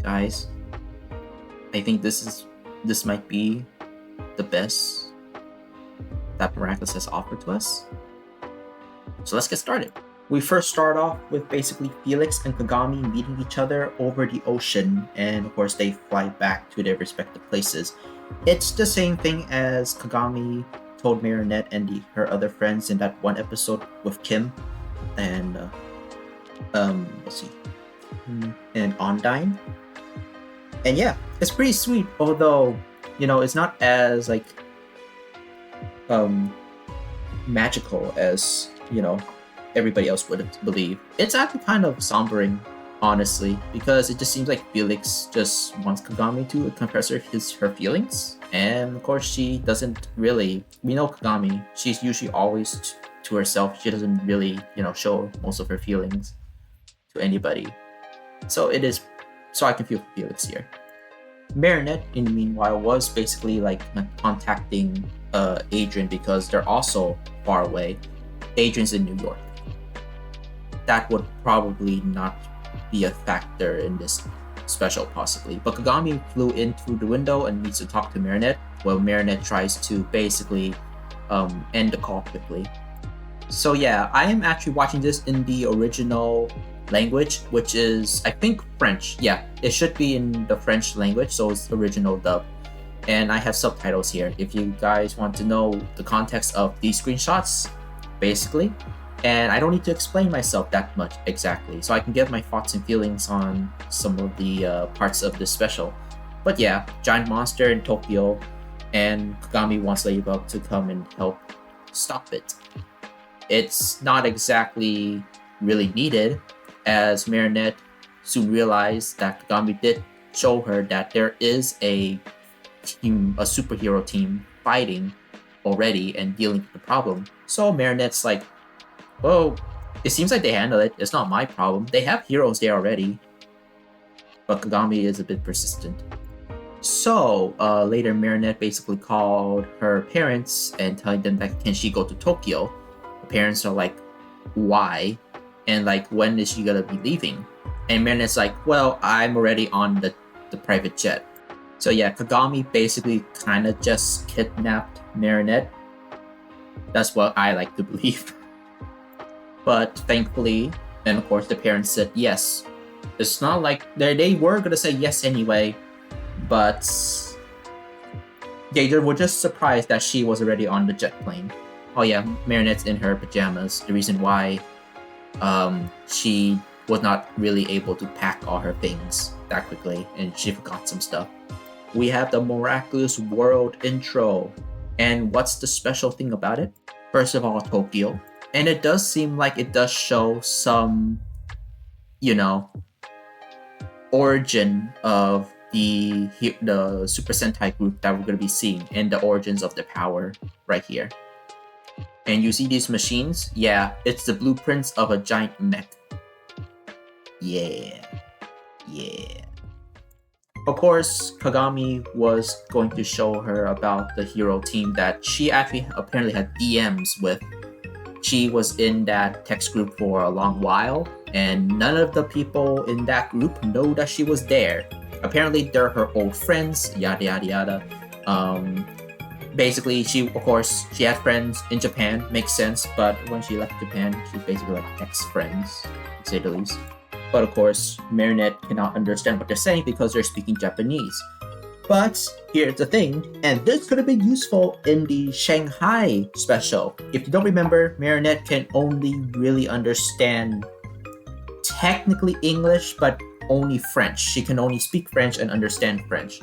Guys, I think this might be the best that Miraculous has offered to us. So let's get started. We first start off with basically Felix and Kagami meeting each other over the ocean, and of course they fly back to their respective places. It's the same thing as Kagami told Marinette and her other friends in that one episode with Kim and let's see, and Ondine. And yeah, it's pretty sweet, although it's not as like magical as everybody else would believe. It's actually kind of sombering, honestly, because it just seems like Felix just wants Kagami to confess her feelings, and of course she doesn't really. We know Kagami; she's usually always to herself. She doesn't really show most of her feelings to anybody. So I can feel Felix here. Marinette, in the meanwhile, was basically like contacting Adrian because they're also far away. Adrian's in New York. That would probably not be a factor in this special, possibly. But Kagami flew in through the window and needs to talk to Marinette, while Marinette tries to basically end the call quickly. So yeah, I am actually watching this in the original language, which is, I think, French. Yeah, it should be in the French language, so it's original dub. And I have subtitles here if you guys want to know the context of these screenshots, basically. And I don't need to explain myself that much exactly, so I can give my thoughts and feelings on some of the parts of this special. But yeah, giant monster in Tokyo, and Kagami wants Ladybug to come and help stop it. It's not exactly really needed, as Marinette soon realized that Kagami did show her that there is a superhero team fighting already and dealing with the problem. So Marinette's like, well, it seems like they handle it. It's not my problem. They have heroes there already. But Kagami is a bit persistent. So later, Marinette basically called her parents and telling them that can she go to Tokyo. The parents are like, why? And like, when is she gonna be leaving? And Marinette's like, well, I'm already on the private jet. So yeah, Kagami basically kind of just kidnapped Marinette. That's what I like to believe. But thankfully, and of course the parents said yes. It's not like they were gonna say yes anyway, but they were just surprised that she was already on the jet plane. Oh yeah, Marinette's in her pajamas. The reason why she was not really able to pack all her things that quickly, and she forgot some stuff. We have the Miraculous World intro, and what's the special thing about it? First of all, Tokyo. And it does seem like it does show some, origin of the Super Sentai group that we're going to be seeing, and the origins of their power right here. And you see these machines? Yeah, it's the blueprints of a giant mech. Yeah. Of course, Kagami was going to show her about the hero team that she actually apparently had DMs with. She was in that text group for a long while, and none of the people in that group know that she was there. Apparently, they're her old friends, yada yada yada. Basically, she had friends in Japan, makes sense, but when she left Japan, she's basically like ex-friends, to say the least. But of course, Marinette cannot understand what they're saying because they're speaking Japanese. But here's the thing, and this could have been useful in the Shanghai special. If you don't remember, Marinette can only really understand technically English, but only French. She can only speak French and understand French.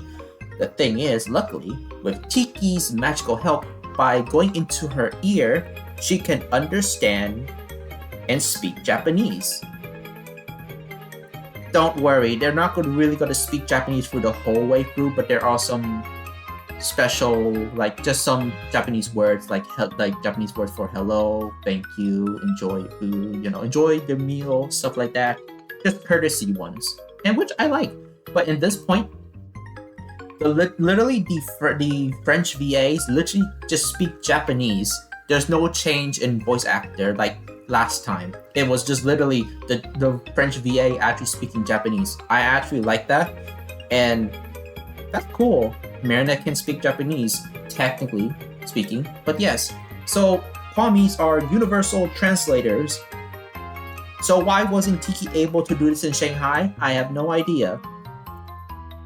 The thing is, luckily, with Tiki's magical help, by going into her ear, she can understand and speak Japanese. Don't worry, they're not really going to speak Japanese for the whole way through, but there are some special, like just some Japanese words, like Japanese words for hello, thank you, enjoy food, enjoy the meal, stuff like that. Just courtesy ones, and which I like. But in this point, the French VAs literally just speak Japanese. There's no change in voice actor like last time. It was just literally the French VA actually speaking Japanese. I actually like that And that's cool. Marinette can speak Japanese, technically speaking. But yes, so Kwamis are universal translators. So why wasn't Tiki able to do this in Shanghai? I have no idea.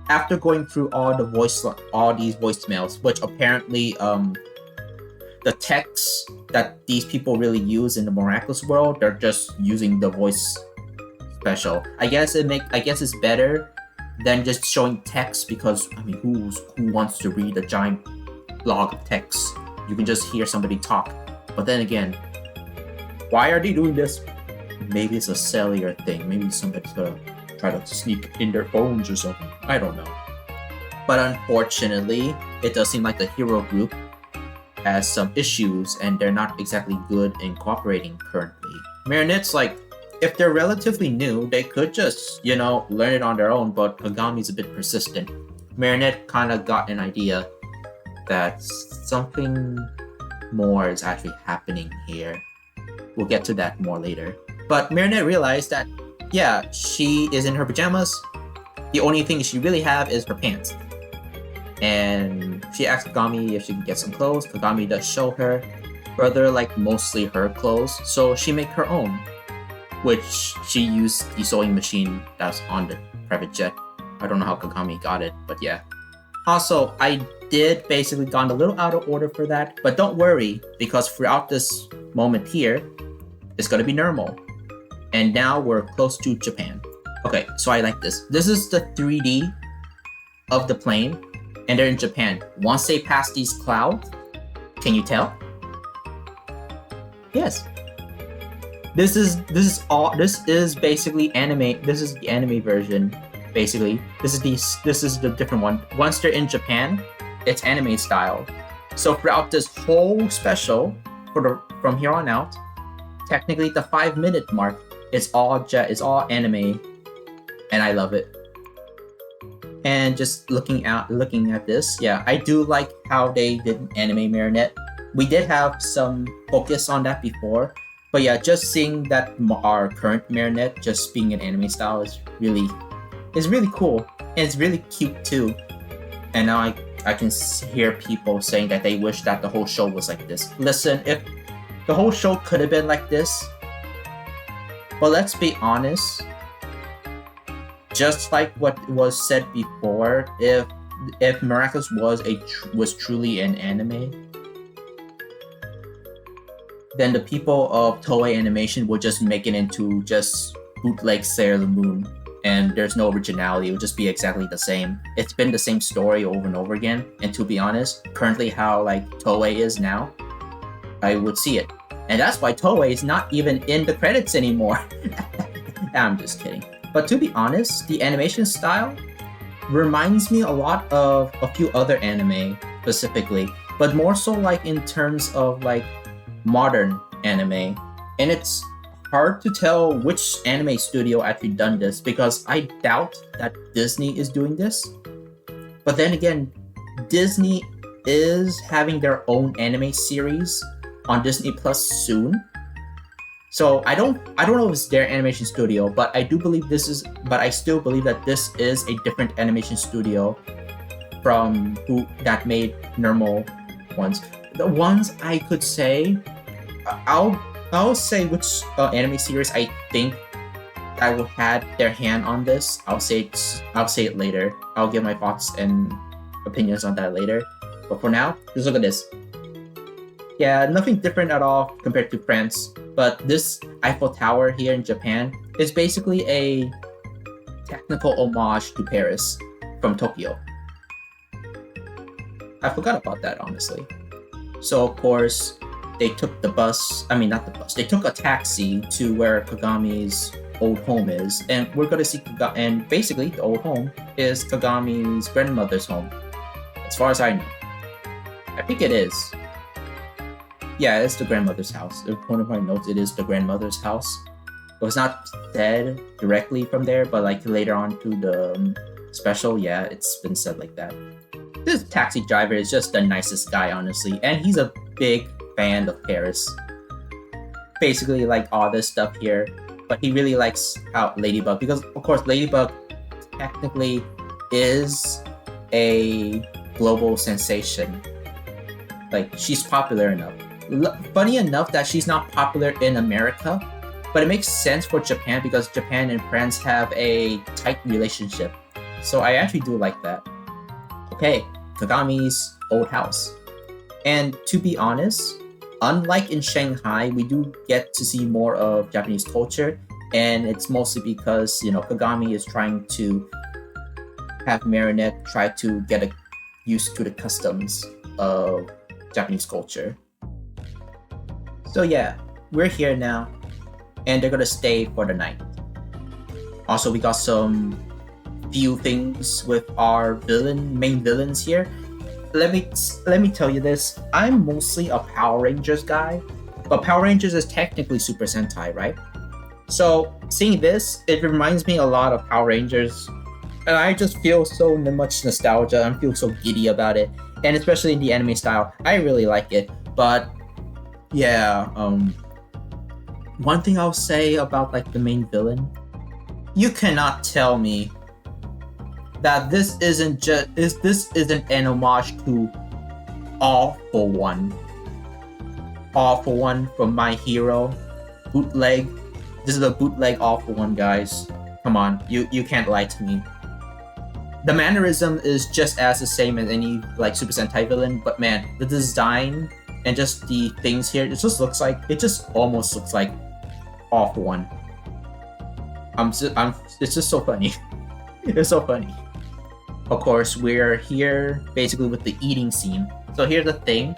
After going through all these voicemails, which apparently the text that these people really use in the Miraculous world, they're just using the voice special. I guess it's better than just showing text, because I mean, who wants to read a giant log of text? You can just hear somebody talk. But then again, why are they doing this? Maybe it's a cellular thing. Maybe somebody's gonna try to sneak in their phones or something. I don't know. But unfortunately, it does seem like the hero group has some issues and they're not exactly good in cooperating currently. Marinette's like, if they're relatively new, they could just, learn it on their own, but Kagami's a bit persistent. Marinette kind of got an idea that something more is actually happening here. We'll get to that more later. But Marinette realized that, yeah, she is in her pajamas. The only thing she really have is her pants. And she asked Kagami if she can get some clothes. Kagami does show her, rather like mostly her clothes. So she make her own, which she used the sewing machine that's on the private jet. I don't know how Kagami got it, but yeah. Also, I did basically gone a little out of order for that, but don't worry, because throughout this moment here, it's gonna be normal. And now we're close to Japan. Okay, so I like this. This is the 3D of the plane, and they're in Japan. Once they pass these clouds, can you tell? Yes. This is basically anime. This is the anime version, basically. This is the different one. Once they're in Japan, it's anime style. So throughout this whole special, from here on out, technically the 5-minute mark, it's all anime, and I love it. And just looking at this, yeah, I do like how they did anime Marinette. We did have some focus on that before, but yeah, just seeing that our current Marinette just being an anime style is really cool, and it's really cute too. And now I can hear people saying that they wish that the whole show was like this. Listen, if the whole show could have been like this, but let's be honest, just like what was said before, if Miraculous was truly an anime, then the people of Toei Animation would just make it into just bootleg Sailor Moon, and there's no originality. It would just be exactly the same. It's been the same story over and over again, and to be honest, currently how like Toei is now, I would see it. And that's why Toei is not even in the credits anymore. I'm just kidding. But to be honest, the animation style reminds me a lot of a few other anime specifically, but more so like in terms of like modern anime. And it's hard to tell which anime studio actually done this, because I doubt that Disney is doing this. But then again, Disney is having their own anime series on Disney Plus soon. So I don't know if it's their animation studio, but I still believe that this is a different animation studio from that made normal ones. The ones I could say, I'll say which anime series I think that will had their hand on this. I'll say it later. I'll give my thoughts and opinions on that later. But for now, just look at this. Yeah, nothing different at all compared to France. But this Eiffel Tower here in Japan is basically a technical homage to Paris from Tokyo. I forgot about that, honestly. So, of course, they took they took a taxi to where Kagami's old home is. And we're going to see and basically the old home is Kagami's grandmother's home. As far as I know. I think it is. Yeah, it's the grandmother's house. One of my notes, it is the grandmother's house. It was not said directly from there, but like later on to the special, yeah, it's been said like that. This taxi driver is just the nicest guy, honestly, and he's a big fan of Paris. Basically, like all this stuff here, but he really likes how Ladybug, because of course Ladybug technically is a global sensation. Like, she's popular enough. Funny enough that she's not popular in America, but it makes sense for Japan because Japan and France have a tight relationship. So I actually do like that. Okay, Kagami's old house. And to be honest, unlike in Shanghai, we do get to see more of Japanese culture, and it's mostly because, Kagami is trying to have Marinette try to get used to the customs of Japanese culture. So yeah, we're here now, and they're gonna stay for the night. Also, we got some few things with our main villains here. Let me tell you this. I'm mostly a Power Rangers guy, but Power Rangers is technically Super Sentai, right? So seeing this, it reminds me a lot of Power Rangers, and I just feel so much nostalgia. I feel so giddy about it, and especially in the anime style, I really like it. But yeah, one thing I'll say about like the main villain, you cannot tell me that this isn't an homage to All for One. All for One from My Hero, bootleg. This is a bootleg All for One, guys. Come on, you can't lie to me. The mannerism is just as the same as any like Super Sentai villain, but man, the design and just the things here, it just almost looks like All for One. It's just so funny. It's so funny. Of course, we're here basically with the eating scene. So here's the thing.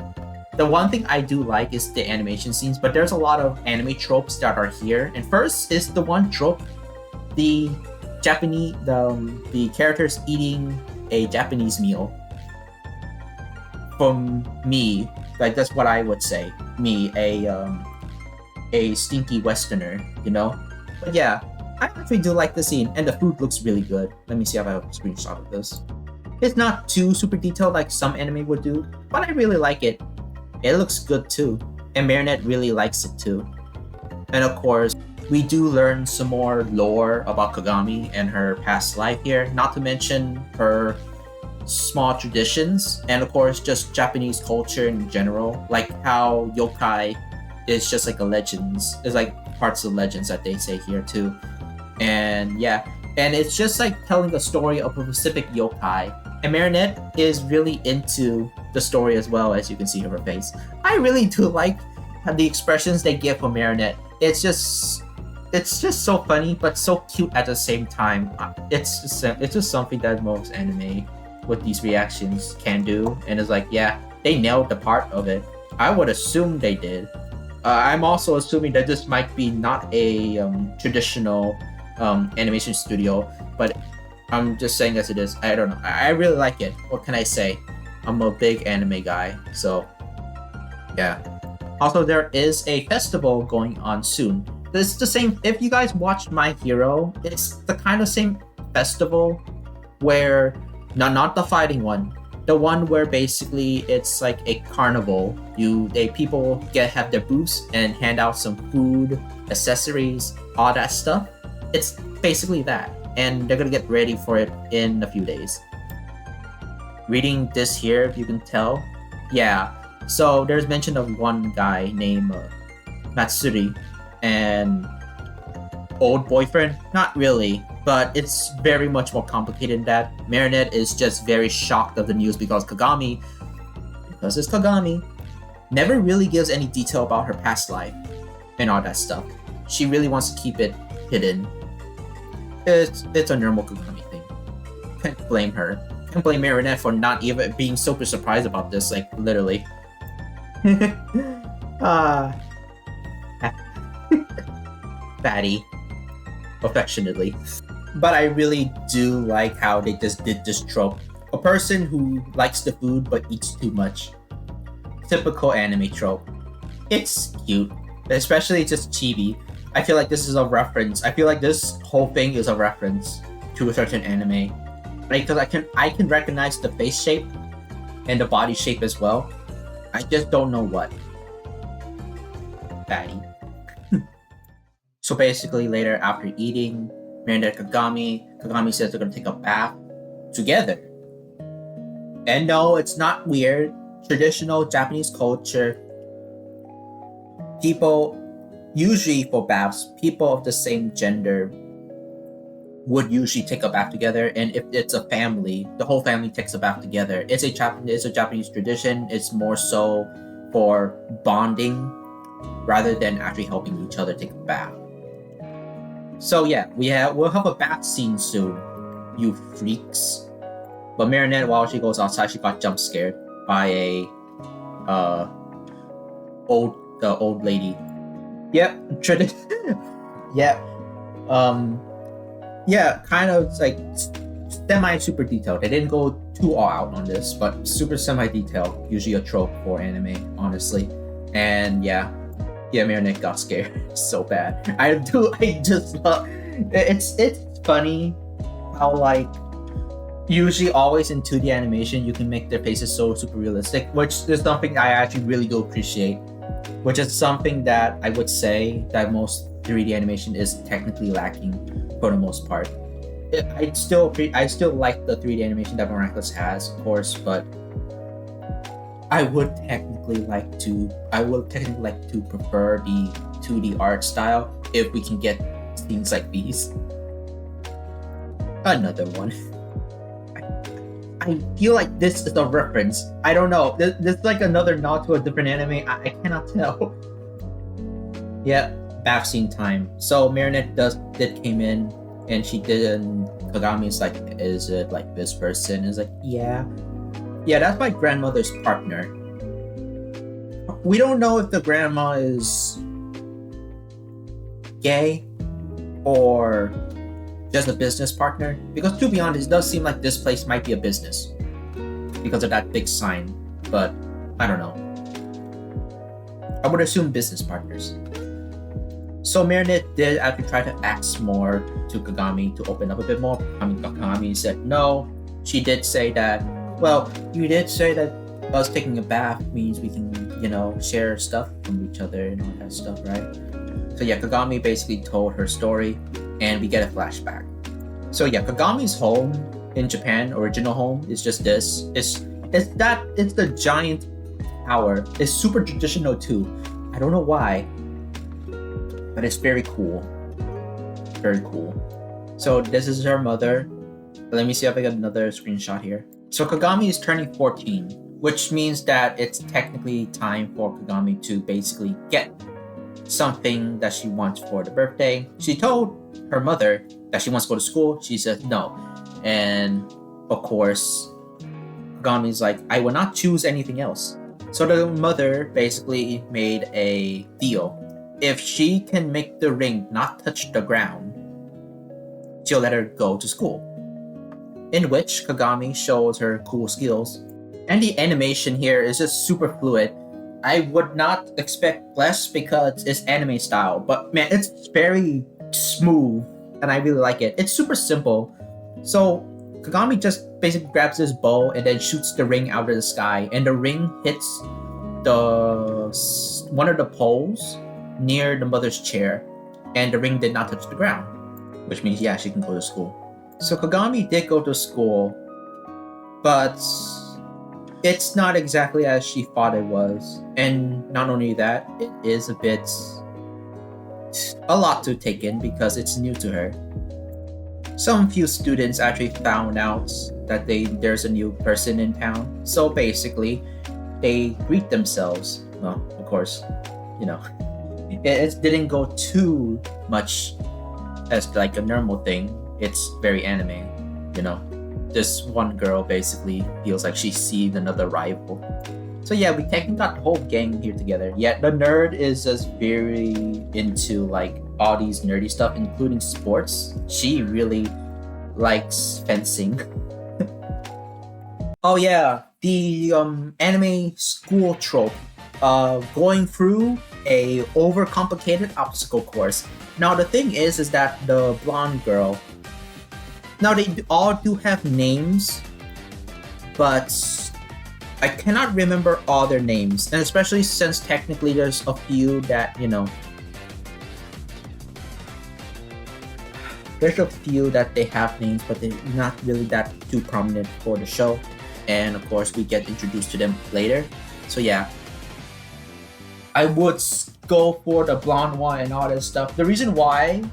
The one thing I do like is the animation scenes, but there's a lot of anime tropes that are here. And first is the one trope, the characters eating a Japanese meal. From me, like that's what I would say. Me, a stinky Westerner, But yeah, I actually do like the scene, and the food looks really good. Let me see if I have a screenshot of this. It's not too super detailed like some anime would do, but I really like it. It looks good too, and Marinette really likes it too. And of course, we do learn some more lore about Kagami and her past life here, not to mention her small traditions, and of course, just Japanese culture in general, like how yokai is just like it's like parts of legends that they say here too. And yeah, and it's just like telling a story of a specific yokai. And Marinette is really into the story as well, as you can see her face. I really do like the expressions they give for Marinette. It's just so funny, but so cute at the same time. It's just something that most anime with these reactions can do, and it's like, yeah, they nailed the part of it. I would assume they did. I'm also assuming that this might be not a traditional animation studio, but I'm just saying as it is. I don't know. I really like it. What can I say? I'm a big anime guy, so yeah. Also, there is a festival going on soon. It's the same. If you guys watched My Hero, it's the kind of same festival where not the fighting one, the one where basically it's like a carnival. People have their booths and hand out some food, accessories, all that stuff. It's basically that, and they're gonna get ready for it in a few days. Reading this here, if you can tell, yeah. So there's mention of one guy named Matsuri and old boyfriend. Not really, but it's very much more complicated than that. Marinette is just very shocked of the news because it's Kagami, never really gives any detail about her past life and all that stuff. She really wants to keep it hidden. It's a normal Kagami thing. Can't blame her. Can't blame Marinette for not even being super surprised about this, like literally. Fatty, affectionately. But I really do like how they just did this trope. A person who likes the food but eats too much. Typical anime trope. It's cute, especially just chibi. I feel like this is a reference. I feel like this whole thing is a reference to a certain anime. Because I can recognize the face shape and the body shape as well. I just don't know what. Fatty. So basically later after eating, Marinette Kagami says they're gonna take a bath together. And no, it's not weird. Traditional Japanese culture, people, usually for baths, people of the same gender would usually take a bath together, and if it's a family, the whole family takes a bath together. It's a Japanese tradition. It's more so for bonding rather than actually helping each other take a bath. So yeah, we'll have a bath scene soon, you freaks. But Marinette, while she goes outside, she got jump scared by a old lady. Yep, yep. Yeah, kind of like semi super detailed. They didn't go too all out on this, but super semi detailed. Usually a trope for anime, honestly. And yeah, Marinette got scared so bad. I just love. It's funny how like usually always in 2D animation you can make their faces so super realistic, which is something I actually really do appreciate. Which is something that I would say that most 3D animation is technically lacking for the most part. I still like the 3D animation that Miraculous has, of course, but I would technically like to prefer the 2D art style if we can get things like these. Another one. I feel like this is a reference. I don't know. This is like another nod to a different anime. I cannot tell. Yeah, bath scene time. So Marinette did came in, and she didn't. Kagami's like, is it like this person? Is like, yeah, that's my grandmother's partner. We don't know if the grandma is gay or just a business partner, because to be honest, it does seem like this place might be a business because of that big sign, but I don't know. I would assume business partners. So Marinette did actually try to ask more to Kagami to open up a bit more. Kagami said no. She did say that, well, you did say that us taking a bath means we can, share stuff from each other and all that stuff, right? So yeah, Kagami basically told her story, and we get a flashback. So yeah, Kagami's home in Japan, original home, is just this. It's the giant tower. It's super traditional too. I don't know why, but it's very cool. Very cool. So this is her mother. Let me see if I get another screenshot here. So Kagami is turning 14, which means that it's technically time for Kagami to basically get something that she wants for the birthday. She told her mother that she wants to go to school. She said no. And of course, Kagami's like, I will not choose anything else. So the mother basically made a deal. If she can make the ring not touch the ground, she'll let her go to school. In which Kagami shows her cool skills. And the animation here is just super fluid. I would not expect less because it's anime style, but man, it's very smooth and I really like it. It's super simple. So Kagami just basically grabs this bow and then shoots the ring out of the sky, and the ring hits one of the poles near the mother's chair, and the ring did not touch the ground, which means yeah, she can go to school. So Kagami did go to school, but it's not exactly as she thought it was. And not only that, it is a lot to take in because it's new to her. Some few students actually found out that there's a new person in town. So basically, they greet themselves. Well, of course, it didn't go too much as like a normal thing. It's very anime, This one girl basically feels like she's seen another rival. So yeah, we technically got the whole gang here together. Yet the nerd is just very into like all these nerdy stuff, including sports. She really likes fencing. Oh yeah, the anime school trope, going through a overcomplicated obstacle course. Now the thing is that the blonde girl. Now they all do have names, but I cannot remember all their names, and especially since technically there's a few that There's a few that they have names, but they're not really that too prominent for the show. And of course, we get introduced to them later. So yeah, I would go for the blonde one and all that stuff. The reason why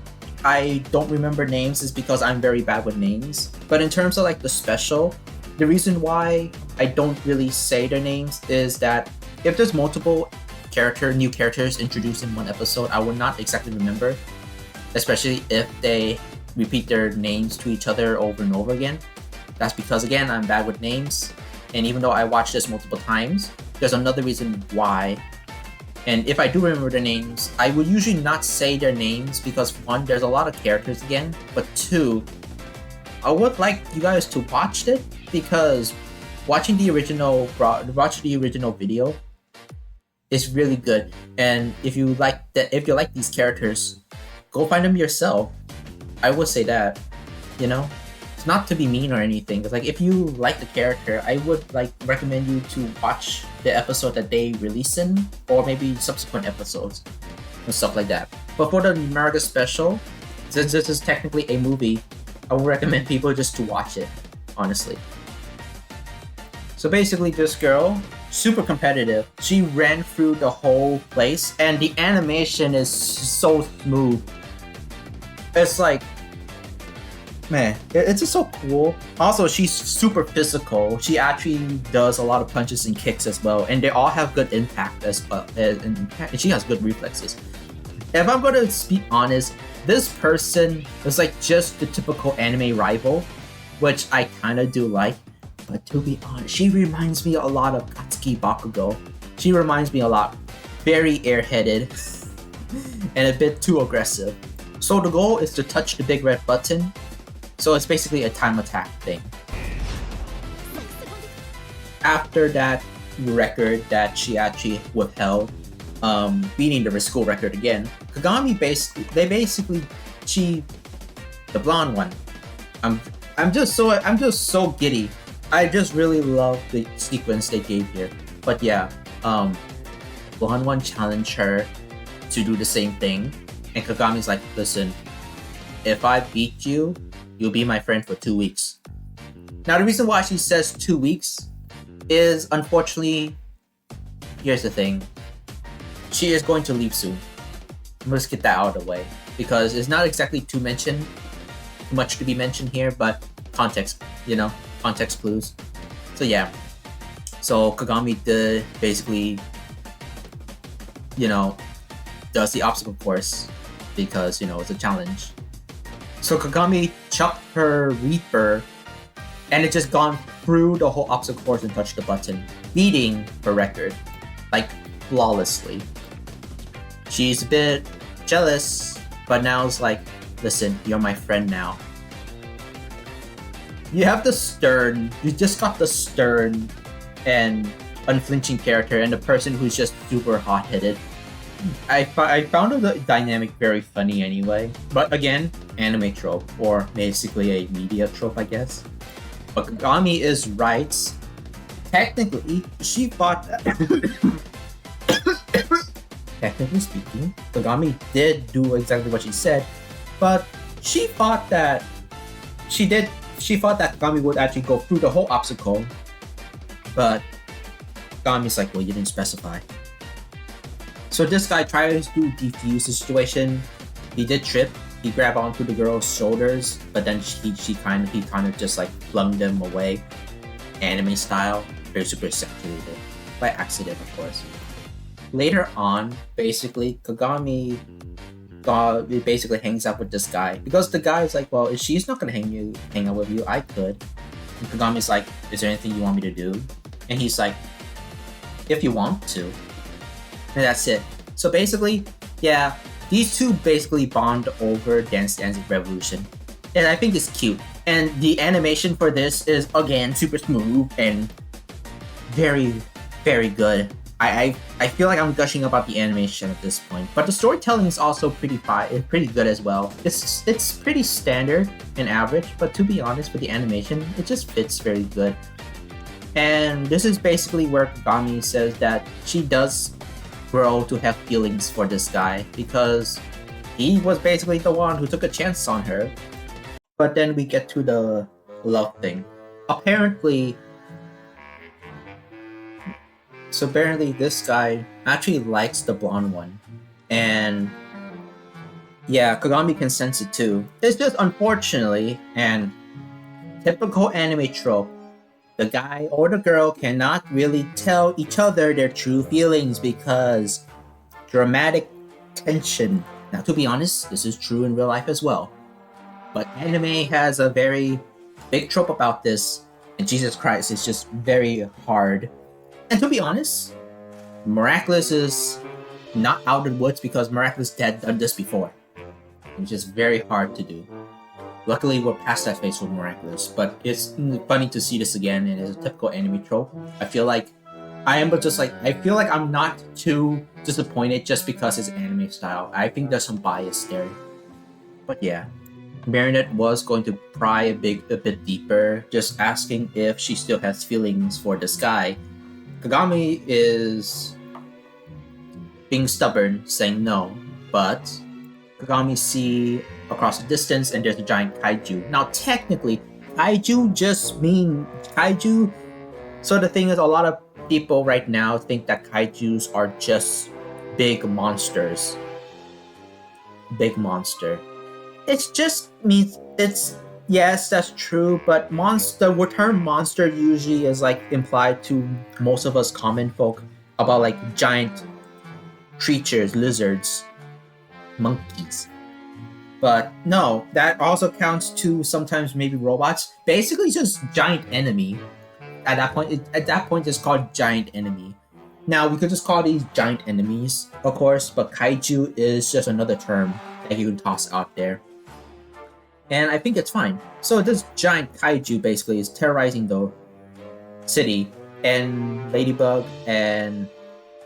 I don't remember names is because I'm very bad with names. But in terms of like the special, the reason why I don't really say their names is that if there's multiple new characters introduced in one episode, I would not exactly remember, especially if they repeat their names to each other over and over again. That's because, again, I'm bad with names. And even though I watched this multiple times, there's another reason why. And if I do remember their names, I would usually not say their names because, one, there's a lot of characters again, but two, I would like you guys to watch it because watching the original video is really good. And if you like these characters, go find them yourself. I would say that, you know, it's not to be mean or anything. It's like if you like the character, I would like recommend you to watch the episode that they release in, or maybe subsequent episodes and stuff like that. But for the Miraga special, since this is technically a movie, I would recommend people just to watch it, honestly. So basically, this girl, super competitive. She ran through the whole place, and the animation is so smooth. It's like, man, it's just so cool. Also, she's super physical. She actually does a lot of punches and kicks as well, and they all have good impact as well. And she has good reflexes. If I'm going to speak honest, this person is like just the typical anime rival, which I kind of do like. But to be honest, she reminds me a lot of Katsuki Bakugo. She reminds me a lot. Very airheaded and a bit too aggressive. So the goal is to touch the big red button. So it's basically a time attack thing. After that record that she actually withheld, beating the school record again, Kagami the blonde one. I'm just so giddy. I just really love the sequence they gave here. But yeah, blonde one challenged her to do the same thing, and Kagami's like, listen, if I beat you, you'll be my friend for 2 weeks. Now the reason why she says 2 weeks is, unfortunately, here's the thing. She is going to leave soon. Let's get that out of the way, because it's not exactly much to be mentioned here, but context clues. So yeah, so Kagami did basically, does the obstacle course because, it's a challenge. So Kagami chucked her Reaper, and it just gone through the whole obstacle course and touched the button, beating her record, like, flawlessly. She's a bit jealous, but now it's like, listen, you're my friend now. You just got the stern and unflinching character, and the person who's just super hot-headed. I found the dynamic very funny anyway. But again, anime trope, or basically a media trope, I guess. But Kagami is right. Technically, she fought... Technically speaking, Kagami did do exactly what she said, but she thought that Kagami would actually go through the whole obstacle, but Kagami's like, well, you didn't specify. So this guy tries to defuse the situation. He did trip. He grabbed onto the girl's shoulders, but then he kind of just like flung them away, anime style, very super saturated, by accident, of course. Later on, basically, Kagami basically hangs out with this guy because the guy is like, well, if she's not gonna hang out with you, I could. And Kagami's like, is there anything you want me to do? And he's like, if you want to. And that's it. So basically, yeah, these two basically bond over Dance Dance Revolution. And I think it's cute. And the animation for this is, again, super smooth and very, very good. I feel like I'm gushing about the animation at this point, but the storytelling is also pretty good as well. It's pretty standard and average, but to be honest, with the animation, it just fits very good. And this is basically where Kagami says that she does grow to have feelings for this guy because he was basically the one who took a chance on her, But then we get to the love thing. Apparently, this guy actually likes the blonde one, and yeah, Kagami can sense it too. It's just unfortunately, and typical anime trope, the guy or the girl cannot really tell each other their true feelings because dramatic tension. Now, to be honest, this is true in real life as well. But anime has a very big trope about this, and Jesus Christ, it's just very hard. And to be honest, Miraculous is not out of the woods because Miraculous had done this before. It's just very hard to do. Luckily, we're past that phase with Miraculous, but it's funny to see this again, and it's a typical anime trope. I feel like I'm not too disappointed just because it's anime style. I think there's some bias there. But yeah, Marinette was going to pry a bit deeper, just asking if she still has feelings for this guy. Kagami is being stubborn, saying no, but Kagami see across the distance and there's a giant kaiju. Now technically, kaiju just mean kaiju. So the thing is, a lot of people right now think that kaijus are just big monsters. Big monster. It just means it's yes, that's true, but the term monster usually is like implied to most of us common folk about like giant creatures, lizards, monkeys. But no, that also counts to sometimes maybe robots. Basically, just giant enemy. At that point, it's called giant enemy. Now we could just call these giant enemies, of course, but kaiju is just another term that you can toss out there. And I think it's fine. So this giant kaiju basically is terrorizing the city, and Ladybug and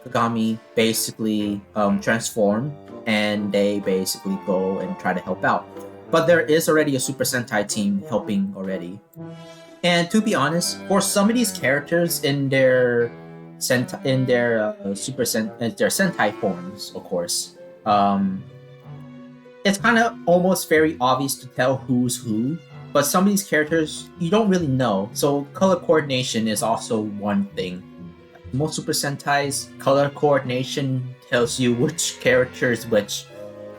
Kagami basically transform, and they basically go and try to help out. But there is already a Super Sentai team helping already. And to be honest, for some of these characters in their their Sentai forms, of course, it's kind of almost very obvious to tell who's who. But some of these characters you don't really know, so color coordination is also one thing. Most Super Sentai's color coordination tells you which character is which.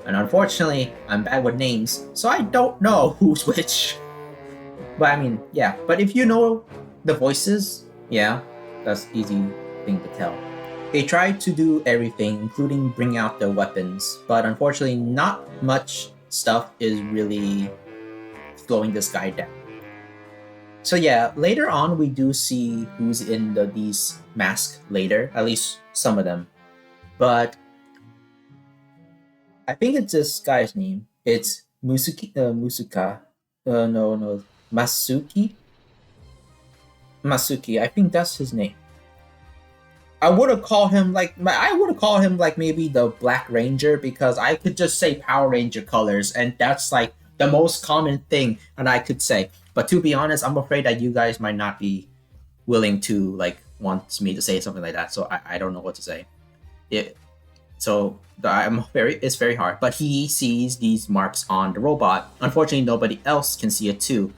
And unfortunately, I'm bad with names, so I don't know who's which. But I mean, yeah. But if you know the voices, yeah, that's easy thing to tell. They tried to do everything, including bring out their weapons, but unfortunately, not much stuff is really slowing this guy down. So yeah, later on we do see who's in these masks later, at least some of them. But I think it's this guy's name. It's Masuki. Masuki. I think that's his name. I would have called him like maybe the Black Ranger, because I could just say Power Ranger colors, and that's like the most common thing that I could say. But to be honest, I'm afraid that you guys might not be willing to like want me to say something like that. So I don't know what to say. It's very hard. But he sees these marks on the robot. Unfortunately, nobody else can see it too,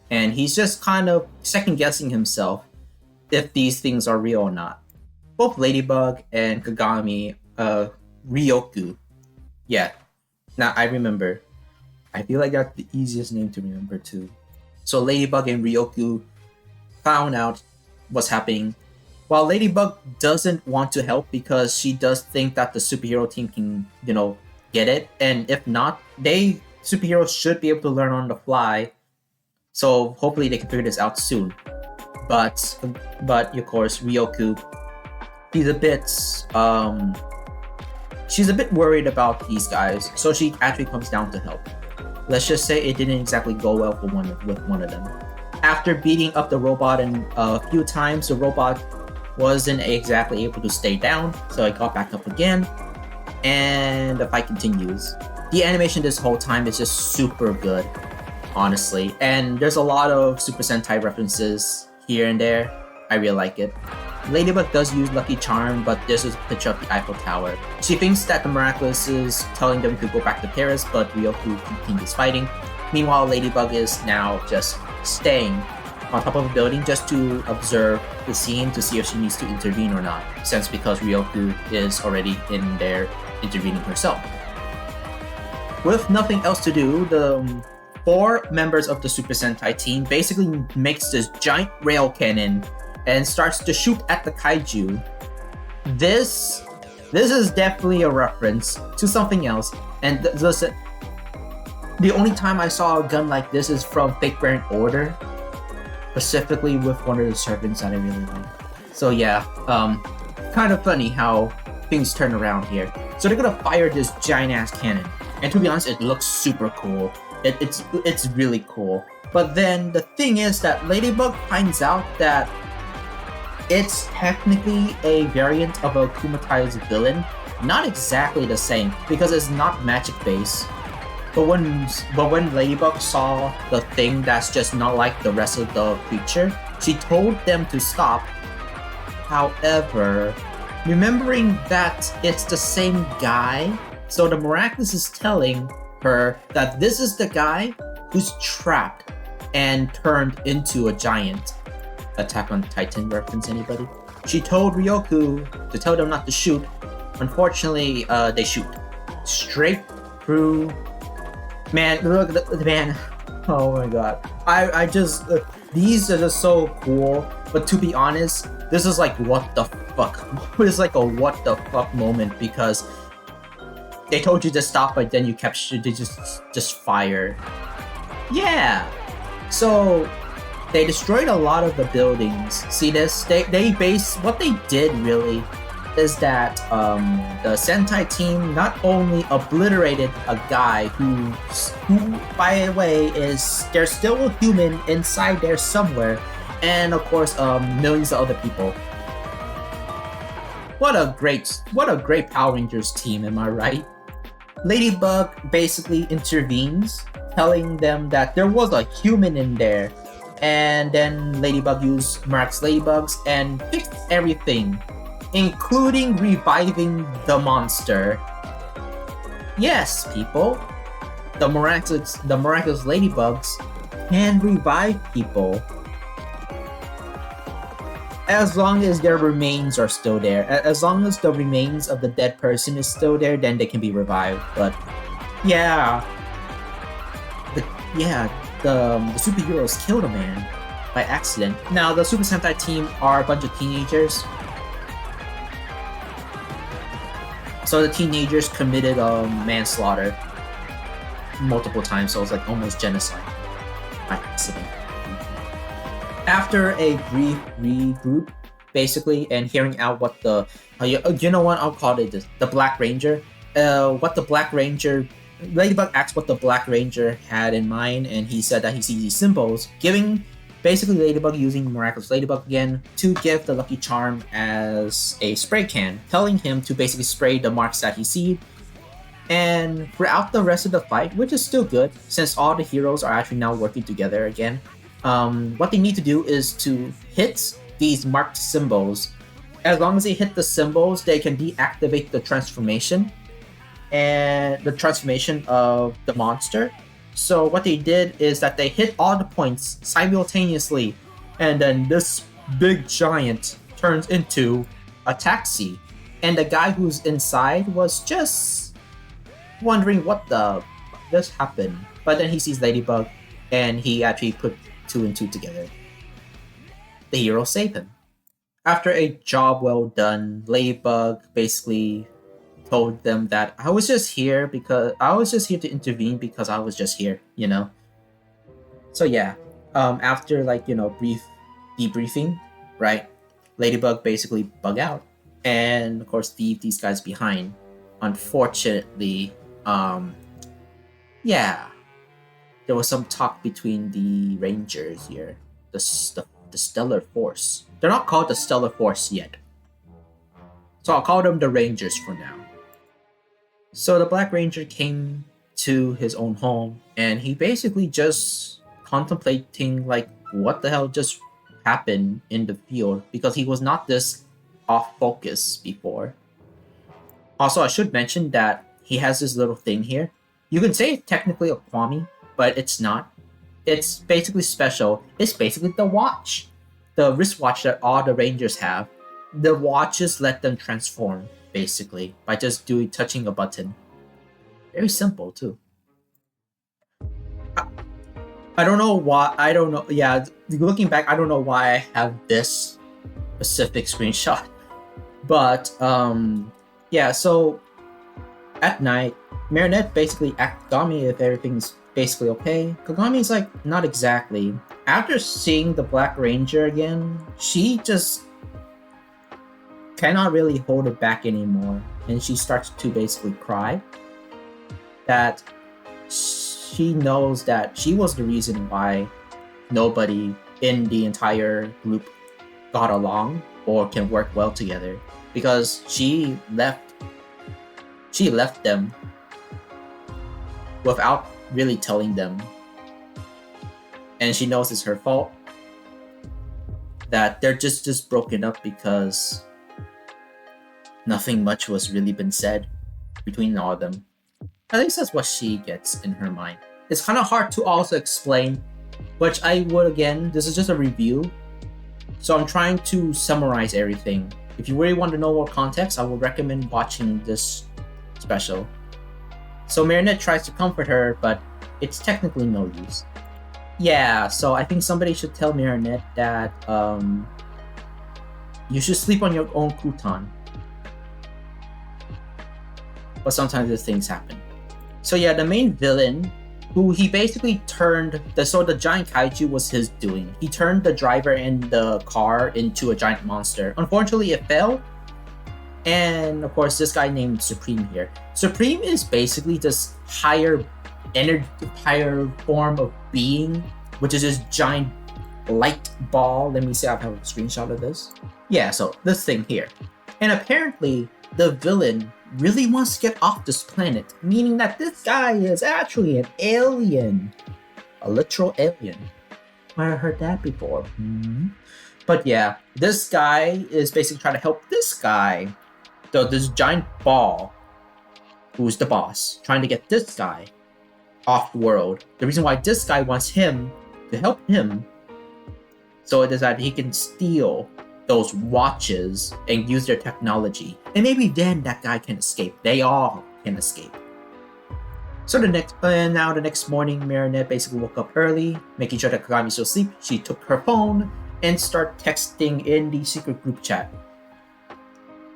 and he's just kind of second guessing himself if these things are real or not. Both Ladybug and Kagami, Ryoku. Yeah. Now I remember. I feel like that's the easiest name to remember too. So Ladybug and Ryoku found out what's happening. While Ladybug doesn't want to help because she does think that the superhero team can, get it. And if not, superheroes should be able to learn on the fly. So hopefully they can figure this out soon. But of course, Ryoku, she's a bit worried about these guys, so she actually comes down to help. Let's just say it didn't exactly go well with one of them. After beating up the robot a few times, the robot wasn't exactly able to stay down, so it got back up again, and the fight continues. The animation this whole time is just super good, honestly, and there's a lot of Super Sentai references here and there. I really like it. Ladybug does use Lucky Charm, but this is a picture of the Eiffel Tower. She thinks that the Miraculous is telling them to go back to Paris, but Ryoku continues fighting. Meanwhile, Ladybug is now just staying on top of a building just to observe the scene to see if she needs to intervene or not, since because Ryoku is already in there intervening herself. With nothing else to do, the 4 members of the Super Sentai team basically makes this giant rail cannon and starts to shoot at the Kaiju. This is definitely a reference to something else, and the only time I saw a gun like this is from Fate Grand Order, specifically with one of the servants that I really like. So yeah, kind of funny how things turn around here. So they're gonna fire this giant ass cannon, and to be honest, it looks super cool. It's really cool. But then the thing is that Ladybug finds out that it's technically a variant of a Kumatai's villain. Not exactly the same, because it's not magic based. But when Ladybug saw the thing that's just not like the rest of the creature, she told them to stop. However, remembering that it's the same guy, so the Miraculous is telling her that this is the guy who's trapped and turned into a giant. Attack on Titan reference, anybody? She told Ryoku to tell them not to shoot. Unfortunately, they shoot straight through. Man, look, man. Oh my god. I just these are just so cool. But to be honest, this is like what the fuck. It's like a what the fuck moment, because they told you to stop, but then you kept they just fire. Yeah. So they destroyed a lot of the buildings. See this? They what they did really is that the Sentai team not only obliterated a guy who by the way there's still a human inside there somewhere, and of course millions of other people. What a great Power Rangers team, am I right? Ladybug basically intervenes, telling them that there was a human in there, and then Ladybug used MiraculousLadybugs and fixed everything, including reviving the monster. Yes, people, the miraculous Ladybugs can revive people as long as their remains are still there. As long as the remains of the dead person is still there, then they can be revived. But yeah, the superheroes killed a man by accident. Now the Super Sentai team are a bunch of teenagers. So the teenagers committed manslaughter multiple times, so it's like almost genocide by accident. After a brief regroup, basically, and hearing out what the you know what, I'll call it this, the Black Ranger. What the Black Ranger, Ladybug asked what the Black Ranger had in mind, and he said that he sees these symbols, giving basically Ladybug using Miraculous Ladybug again to give the lucky charm as a spray can, telling him to basically spray the marks that he sees. And throughout the rest of the fight, which is still good, since all the heroes are actually now working together again, what they need to do is to hit these marked symbols. As long as they hit the symbols, they can deactivate the transformation and the transformation of the monster. So what they did is that they hit all the points simultaneously, and then this big giant turns into a taxi. And the guy who's inside was just wondering what the just happened. But then he sees Ladybug, and he actually put 2 and 2 together. The hero saved him. After a job well done, Ladybug basically told them that I was just here to intervene because I was just here, you know. So yeah, after brief debriefing, right? Ladybug basically bug out, and of course leave these guys behind. Unfortunately, yeah, there was some talk between the Rangers here, the Stellar Force. They're not called the Stellar Force yet, so I'll call them the Rangers for now. So the Black Ranger came to his own home, and he basically just contemplating like what the hell just happened in the field, because he was not this off focus before. Also, I should mention that he has this little thing here. You can say it's technically a Kwami, but it's not. It's basically special. It's basically the watch, the wristwatch that all the Rangers have. The watches let them transform, basically, by just touching a button. Very simple, too. I don't know why. I don't know. Yeah, looking back, I don't know why I have this specific screenshot. But, yeah, so at night, Marinette basically asks Kagami if everything's basically okay. Kagami's like, not exactly. After seeing the Black Ranger again, she just cannot really hold it back anymore. And she starts to basically cry. That she knows that she was the reason why nobody in the entire group got along or can work well together. Because she left them without really telling them. And she knows it's her fault. That they're just broken up because nothing much was really been said between all of them. At least that's what she gets in her mind. It's kind of hard to also explain, which I would, again, this is just a review. So I'm trying to summarize everything. If you really want to know more context, I would recommend watching this special. So Marinette tries to comfort her, but it's technically no use. Yeah, so I think somebody should tell Marinette that you should sleep on your own futon. But sometimes these things happen. So yeah, the main villain, who he basically turned, the giant kaiju was his doing. He turned the driver and the car into a giant monster. Unfortunately, it failed. And of course, this guy named Supreme here. Supreme is basically this higher form of being, which is this giant light ball. Let me see, I have a screenshot of this. Yeah, so this thing here. And apparently, the villain really wants to get off this planet, meaning that this guy is actually an alien. A literal alien. Might have heard that before. But yeah, this guy is basically trying to help this guy. So this giant ball, who's the boss, trying to get this guy off world. The reason why this guy wants him to help him, so it is that he can steal those watches and use their technology. And maybe then that guy can escape. They all can escape. So the next morning, Marinette basically woke up early, making sure that Kagami's still asleep. She took her phone and started texting in the secret group chat.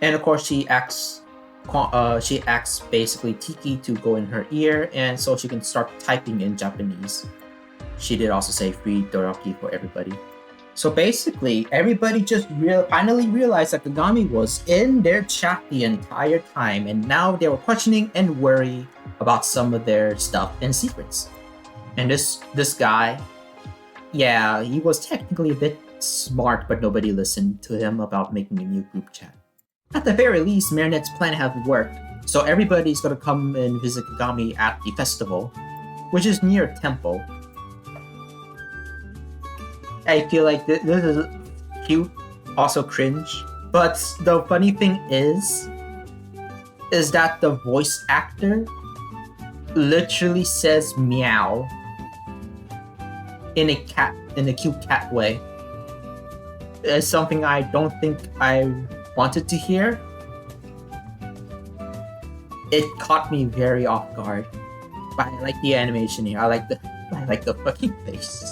And of course, she asks basically Tiki to go in her ear, and so she can start typing in Japanese. She did also say free Doroki for everybody. So basically, everybody just finally realized that Kagami was in their chat the entire time, and now they were questioning and worried about some of their stuff and secrets. And this guy, yeah, he was technically a bit smart, but nobody listened to him about making a new group chat. At the very least, Marinette's plan has worked, so everybody's gonna come and visit Kagami at the festival, which is near a temple. I feel like this is cute, also cringe. But the funny thing is that the voice actor literally says meow in a cute cat way. It's something I don't think I wanted to hear. It caught me very off guard. But I like the animation here. I like the fucking face.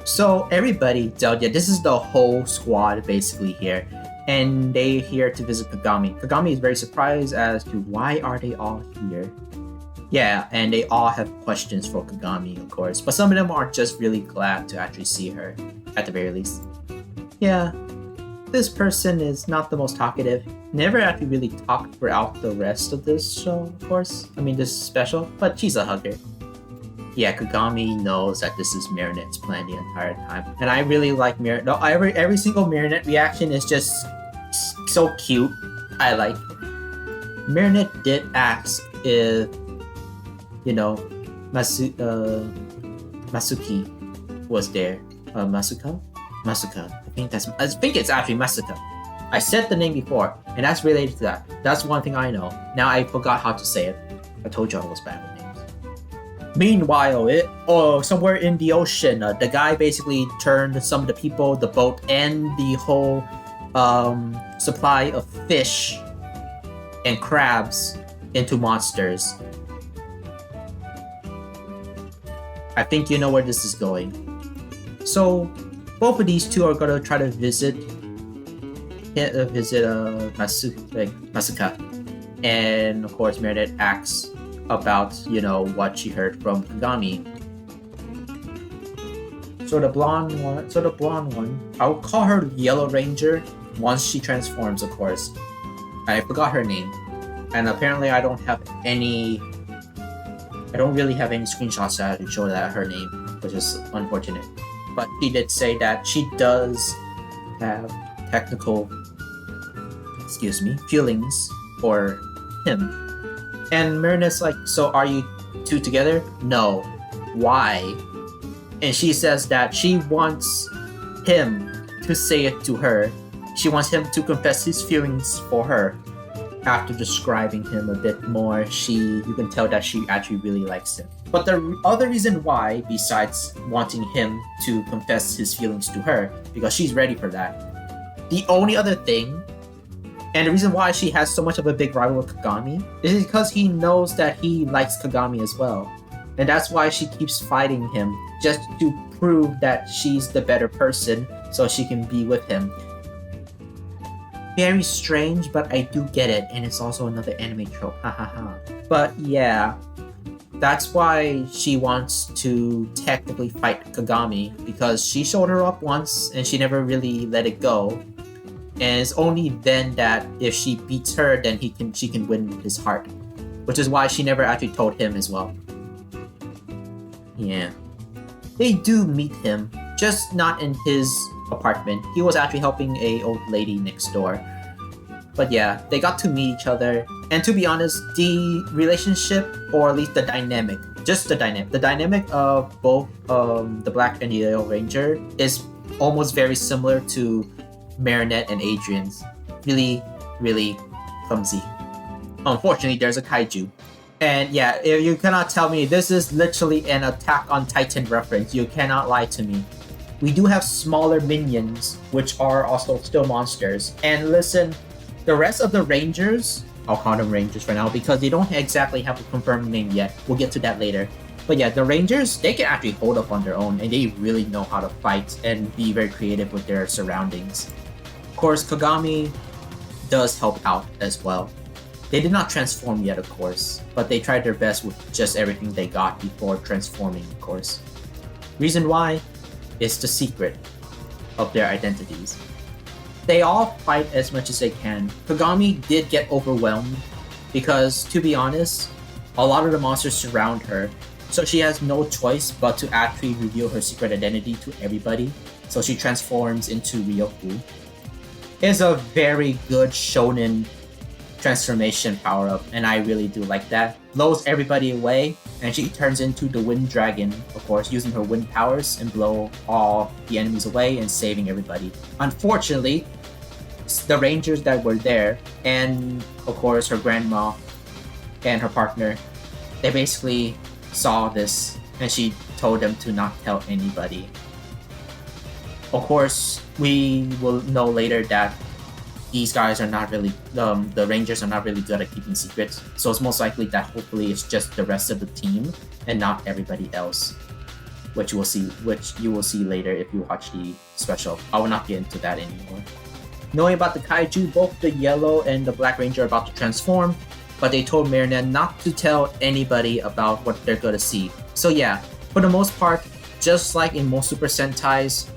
So everybody, this is the whole squad basically here, and they here to visit Kagami. Kagami is very surprised as to why are they all here. Yeah, and they all have questions for Kagami, of course, but some of them are just really glad to actually see her, at the very least. Yeah, this person is not the most talkative. Never actually really talked throughout the rest of this show, of course. I mean, this special, but she's a hugger. Yeah, Kagami knows that this is Marinette's plan the entire time. And I really like Marinette. No, every single Marinette reaction is just so cute. I like it. Marinette did ask if, Masuki was there. Masuka? Masuka. I think it's actually Masuka. I said the name before, and that's related to that. That's one thing I know. Now I forgot how to say it. I told you I was bad with names. Meanwhile, somewhere in the ocean, the guy basically turned some of the people, the boat, and the whole supply of fish and crabs into monsters. I think you know where this is going. So, both of these two are gonna try to visit Masuka, and of course, Meredith asks about what she heard from Kagami. So the blonde one, I'll call her Yellow Ranger once she transforms, of course. I forgot her name, and apparently I don't really have any screenshots that show that her name, which is unfortunate. But she did say that she does have technical, feelings for him. And Marinette's like, so are you two together? No. Why? And she says that she wants him to say it to her. She wants him to confess his feelings for her. After describing him a bit more, you can tell that she actually really likes him. But the other reason why, besides wanting him to confess his feelings to her, because she's ready for that, the only other thing, and the reason why she has so much of a big rival with Kagami, is because he knows that he likes Kagami as well. And that's why she keeps fighting him, just to prove that she's the better person, so she can be with him. Very strange, but I do get it, and it's also another anime trope, hahaha. But yeah, that's why she wants to technically fight Kagami, because she showed her up once, and she never really let it go. And it's only then that if she beats her, then she can win his heart. Which is why she never actually told him as well. Yeah. They do meet him, just not in his apartment. He was actually helping a old lady next door. But yeah, they got to meet each other. And to be honest, the relationship, or at least the dynamic of both the Black and the Yellow Ranger is almost very similar to Marinette and Adrian's. Really, really clumsy. Unfortunately, there's a kaiju. And yeah, if you cannot tell me this is literally an Attack on Titan reference, you cannot lie to me. We do have smaller minions, which are also still monsters. And listen, the rest of the Rangers, I'll call them Rangers for now because they don't exactly have a confirmed name yet. We'll get to that later. But yeah, the Rangers, they can actually hold up on their own, and they really know how to fight and be very creative with their surroundings. Of course, Kagami does help out as well. They did not transform yet, of course, but they tried their best with just everything they got before transforming, of course. Reason why is the secret of their identities. They all fight as much as they can. Kagami did get overwhelmed because, to be honest, a lot of the monsters surround her, so she has no choice but to actually reveal her secret identity to everybody. So she transforms into Ryoku. It's a very good shonen transformation power-up, and I really do like that. Blows everybody away, and she turns into the Wind Dragon, of course, using her wind powers and blow all the enemies away and saving everybody. Unfortunately, the Rangers that were there, and of course her grandma and her partner, they basically saw this, and she told them to not tell anybody. Of course, we will know later that these guys are not really, the Rangers are not really good at keeping secrets, so it's most likely that hopefully it's just the rest of the team and not everybody else, which you will see later if you watch the special. I will not get into that anymore. Knowing about the Kaiju, both the Yellow and the Black Ranger are about to transform, but they told Marinette not to tell anybody about what they're gonna see. So yeah, for the most part, just like in most Super Sentais,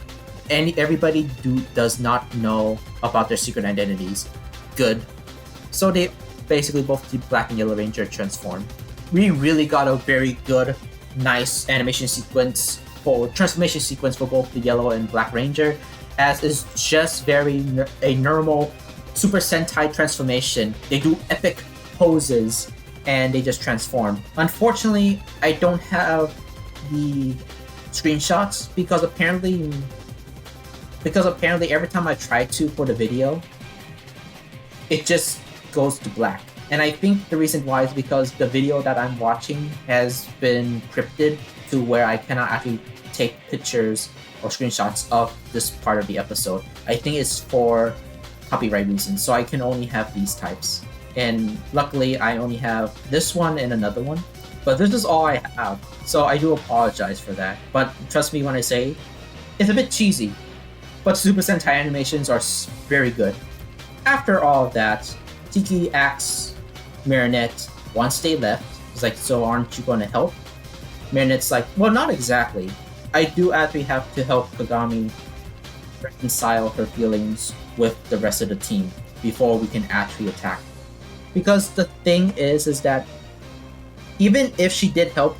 everybody does not know about their secret identities. Good. So they basically both the Black and Yellow Ranger transform. We really got a very good, nice transformation sequence for both the Yellow and Black Ranger, as is just a normal Super Sentai transformation. They do epic poses and they just transform. Unfortunately, I don't have the screenshots because apparently every time I try to for the video, it just goes to black. And I think the reason why is because the video that I'm watching has been encrypted to where I cannot actually take pictures or screenshots of this part of the episode. I think it's for copyright reasons, so I can only have these types. And luckily, I only have this one and another one. But this is all I have, so I do apologize for that. But trust me when I say, it's a bit cheesy. But Super Sentai animations are very good. After all of that, Tiki asks Marinette, once they left, he's like, so aren't you going to help? Marinette's like, well, not exactly. I do actually have to help Kagami reconcile her feelings with the rest of the team before we can actually attack. Because the thing is that even if she did help,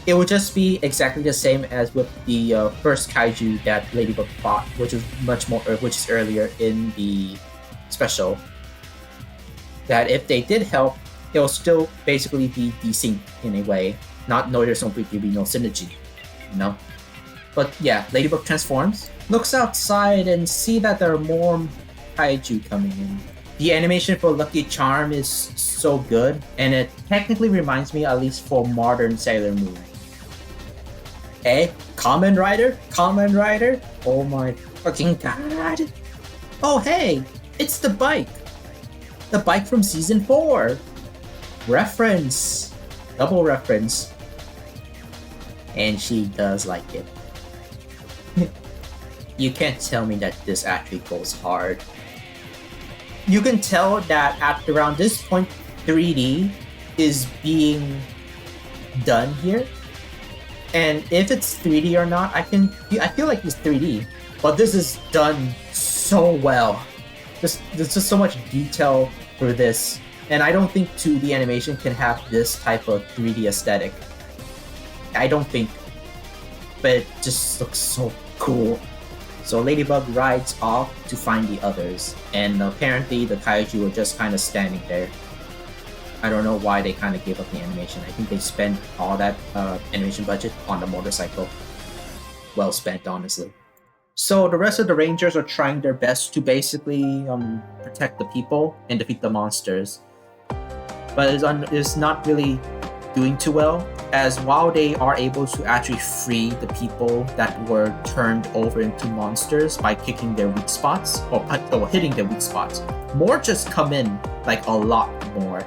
it would just be exactly the same as with the first kaiju that Ladybug fought, which is earlier in the special. That if they did help, it'll still basically be desync in a way. There's no synergy, you know? But yeah, Ladybug transforms, looks outside and see that there are more kaiju coming in. The animation for Lucky Charm is so good, and it technically reminds me, at least for modern Sailor Moon. Hey, Kamen Rider? Kamen Rider? Oh my fucking god! Oh hey, it's the bike! The bike from season 4! Reference! Double reference. And she does like it. You can't tell me that this actually goes hard. You can tell that at around this point, 3D is being done here. And if it's 3D or not, I feel like it's 3D. But this is done so well. There's just so much detail for this. And I don't think 2D animation can have this type of 3D aesthetic. I don't think. But it just looks so cool. So Ladybug rides off to find the others, and apparently the kaiju are just kind of standing there. I don't know why they kind of gave up the animation. I think they spent all that animation budget on the motorcycle. Well spent, honestly. So the rest of the Rangers are trying their best to basically protect the people and defeat the monsters. But it's not really doing too well, as while they are able to actually free the people that were turned over into monsters by kicking their weak spots or hitting their weak spots, more just come in, like a lot more.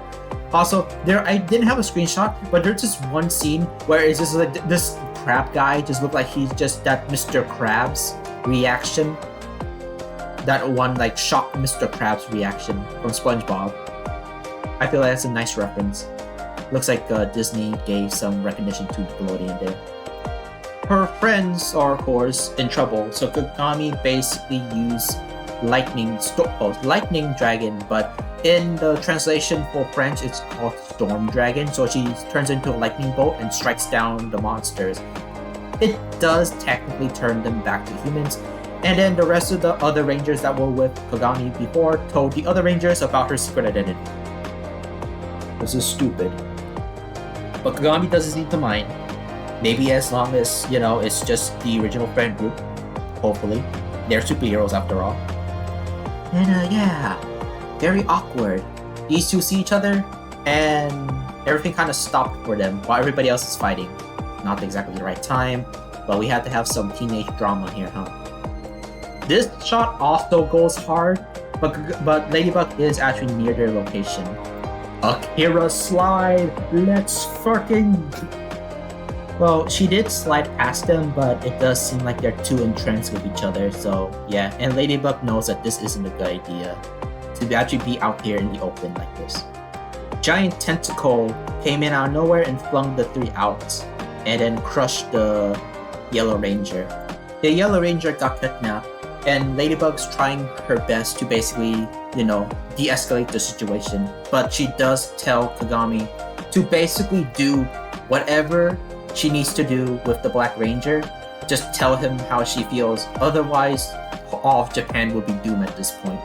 Also, I didn't have a screenshot, but there's just one scene where it's just like this crab guy just looked like he's just that Mr. Krabs reaction. That one like shocked Mr. Krabs reaction from SpongeBob. I feel like that's a nice reference. Looks like Disney gave some recognition to Nickelodeon there. Her friends are, of course, in trouble, so Kagami basically used lightning dragon, but in the translation for French, it's called storm dragon. So she turns into a lightning bolt and strikes down the monsters. It does technically turn them back to humans, and then the rest of the other Rangers that were with Kagami before told the other Rangers about her secret identity. This is stupid. But Kagami doesn't seem to mind. Maybe as long as, it's just the original friend group. Hopefully. They're superheroes after all. And yeah, very awkward. These two see each other, and everything kind of stopped for them while everybody else is fighting. Not exactly the right time, but we had to have some teenage drama here, huh? This shot also goes hard, but Ladybug is actually near their location. Akira slide! Let's fucking... Well, she did slide past them, but it does seem like they're too entranced with each other, so yeah. And Ladybug knows that this isn't a good idea to actually be out here in the open like this. Giant tentacle came in out of nowhere and flung the three out, and then crushed the Yellow Ranger. The Yellow Ranger got kidnapped, and Ladybug's trying her best to basically, de-escalate the situation. But she does tell Kagami to basically do whatever she needs to do with the Black Ranger. Just tell him how she feels, otherwise all of Japan will be doomed at this point.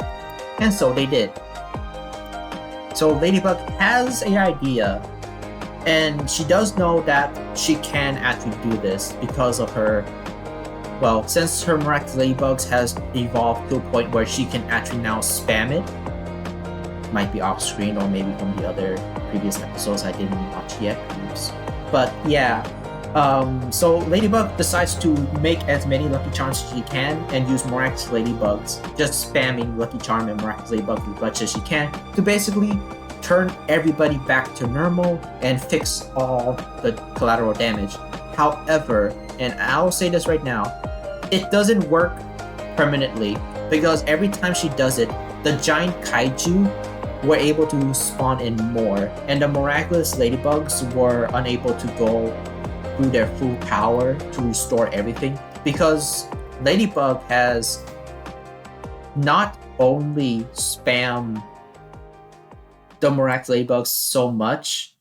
And so they did. So Ladybug has an idea, and she does know that she can actually do this because of her, well, since her Miraculous Ladybugs has evolved to a point where she can actually now spam it. might be off screen or maybe from the other previous episodes I didn't watch yet. But yeah, so Ladybug decides to make as many Lucky Charms as she can and use Miraculous Ladybugs, just spamming Lucky Charm and Miraculous Ladybug as much as she can to basically turn everybody back to normal and fix all the collateral damage. However, and I'll say this right now, it doesn't work permanently because every time she does it, the giant kaiju were able to spawn in more, and the Miraculous Ladybugs were unable to go through their full power to restore everything because Ladybug has not only spammed the Miraculous Ladybugs so much,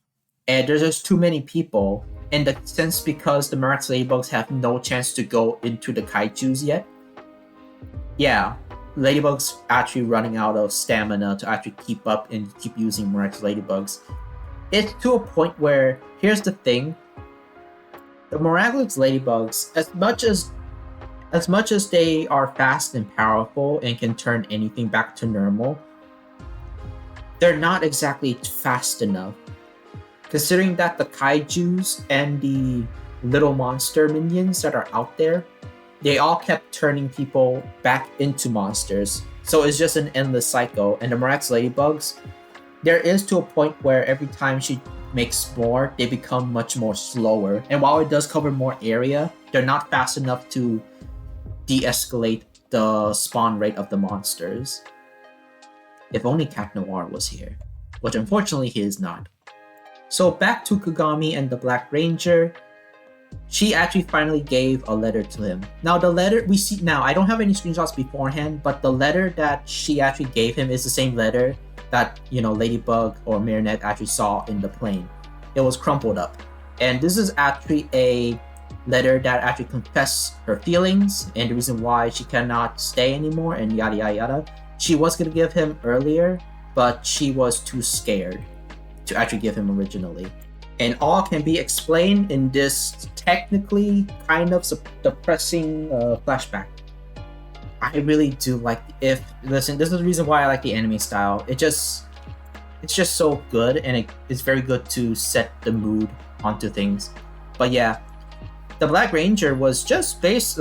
and there's just too many people, in the sense because the Miraculous Ladybugs have no chance to go into the kaijus yet. Yeah, Ladybug's actually running out of stamina to actually keep up and keep using Miraculous Ladybugs. It's to a point where, here's the thing, the Miraculous Ladybugs, as much as they are fast and powerful and can turn anything back to normal, they're not exactly fast enough. Considering that the kaijus and the little monster minions that are out there, they all kept turning people back into monsters. So it's just an endless cycle. And the Miraculous Ladybugs, there is to a point where every time she makes more, they become much more slower. And while it does cover more area, they're not fast enough to de-escalate the spawn rate of the monsters. If only Cat Noir was here, which unfortunately he is not. So back to Kagami and the Black Ranger. She actually finally gave a letter to him. Now the letter we see now, I don't have any screenshots beforehand, but the letter that she actually gave him is the same letter that, Ladybug or Marinette actually saw in the plane. It was crumpled up. And this is actually a letter that actually confessed her feelings and the reason why she cannot stay anymore and yada yada yada. She was going to give him earlier, but she was too scared to actually give him originally. And all can be explained in this technically kind of depressing flashback. I really do like listen, this is the reason why I like the anime style. It's just so good, and it's very good to set the mood onto things. But yeah, the Black Ranger was just based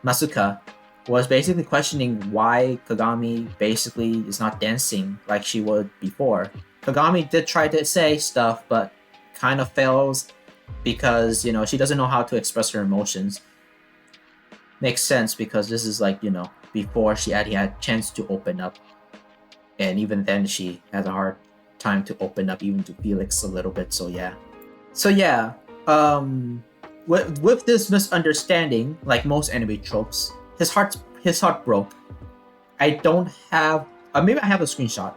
Masuka was basically questioning why Kagami basically is not dancing like she would before. Kagami did try to say stuff, but kind of fails because, she doesn't know how to express her emotions. Makes sense because this is before she had a chance to open up. And even then she has a hard time to open up even to Felix a little bit, so yeah. With this misunderstanding, like most anime tropes, his heart broke. I don't have... maybe I have a screenshot.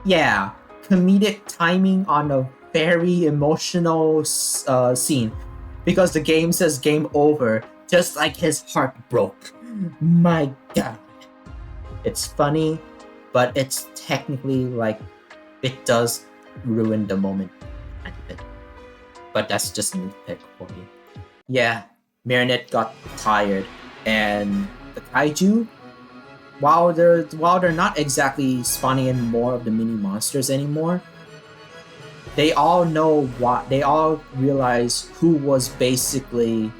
Yeah, comedic timing on a very emotional scene. Because the game says game over, just like his heart broke. My god. It's funny, but it's technically it does ruin the moment a bit. But that's just a nitpick for me. Yeah, Marinette got tired, and the kaiju, while they're not exactly spawning in more of the mini monsters anymore, they all realize who was basically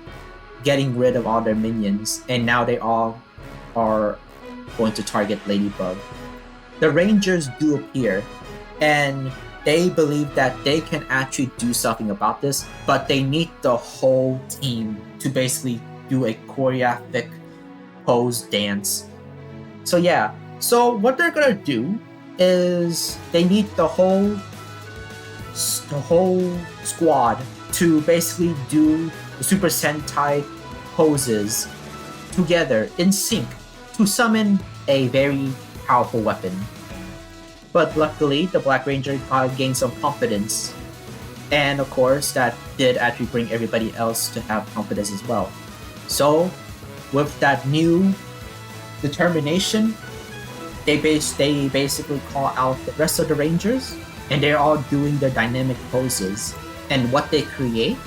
getting rid of all their minions, and now they all are going to target Ladybug. The Rangers do appear, and they believe that they can actually do something about this, but they need the whole team to basically do a choreographic pose dance. So yeah, so what they're gonna do is they need the whole squad to basically do the Super Sentai poses together in sync to summon a very powerful weapon. But luckily, the Black Ranger gained some confidence. And of course, that did actually bring everybody else to have confidence as well. So, with that new determination, they basically call out the rest of the Rangers, and they're all doing their dynamic poses. And what they create?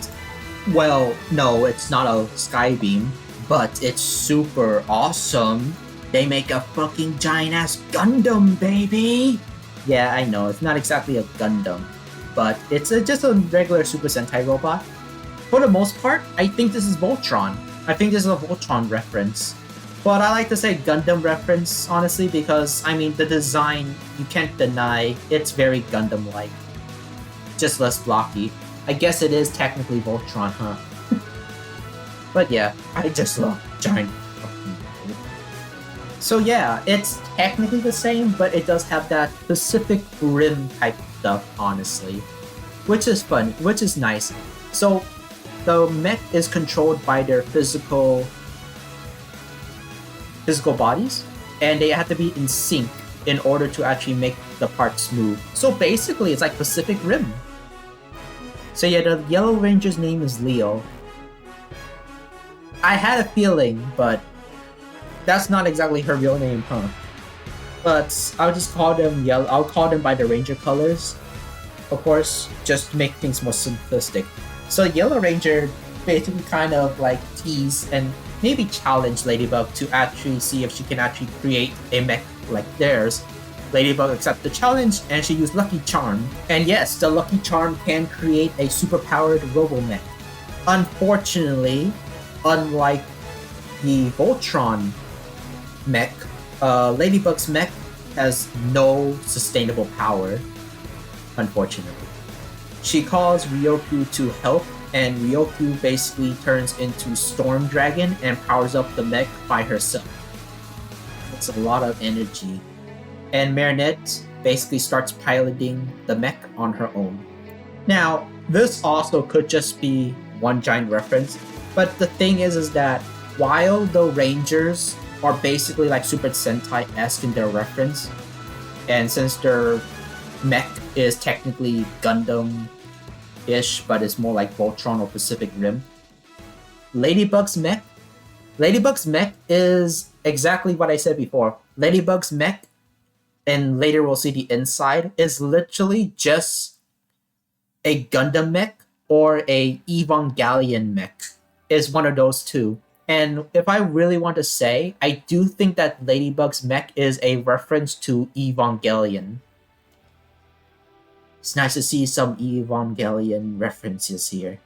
Well, no, it's not a sky beam, but it's super awesome. They make a fucking giant-ass Gundam, baby! Yeah, I know, it's not exactly a Gundam, but it's just a regular Super Sentai robot. For the most part, I think this is Voltron. I think this is a Voltron reference. But I like to say Gundam reference, honestly, because, I mean, the design, you can't deny, it's very Gundam-like. Just less blocky. I guess it is technically Voltron, huh? But yeah, I just love giant fucking. So yeah, it's technically the same, but it does have that Pacific Rim type stuff, honestly. Which is fun, which is nice. So, the mech is controlled by their physical bodies, and they have to be in sync in order to actually make the parts move. So basically, it's like Pacific Rim. So yeah, the Yellow Ranger's name is Leo. I had a feeling, but that's not exactly her real name, huh? But I'll just call them Yellow. I'll call them by the Ranger colors, of course, just to make things more simplistic. So Yellow Ranger basically kind of like tease and maybe challenge Ladybug to actually see if she can actually create a mech like theirs. Ladybug accepts the challenge and she used Lucky Charm. And yes, the Lucky Charm can create a superpowered robo-mech. Unfortunately, unlike the Voltron mech, Ladybug's mech has no sustainable power, unfortunately. She calls Ryoku to help, and Ryoku basically turns into Storm Dragon and powers up the mech by herself. That's a lot of energy. And Marinette basically starts piloting the mech on her own. Now, this also could just be one giant reference, but the thing is that while the Rangers are basically like Super Sentai-esque in their reference, and since their mech is technically Gundam-ish, but it's more like Voltron or Pacific Rim, Ladybug's mech is exactly what I said before. Ladybug's mech, and later we'll see the inside, is literally just a Gundam mech or a Evangelion mech. Is one of those two. And if I really want to say, I do think that Ladybug's mech is a reference to Evangelion. It's nice to see some Evangelion references here.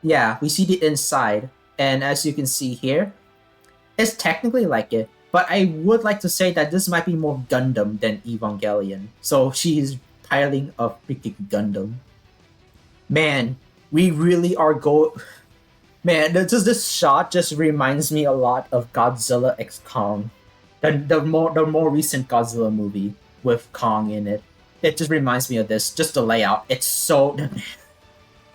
Yeah, we see the inside, and as you can see here, it's technically like it, but I would like to say that this might be more Gundam than Evangelion. So she's piloting a freaking Gundam. Man, we really are Man, this shot just reminds me a lot of Godzilla x Kong, the more recent Godzilla movie with Kong in it. It just reminds me of this. Just the layout. It's so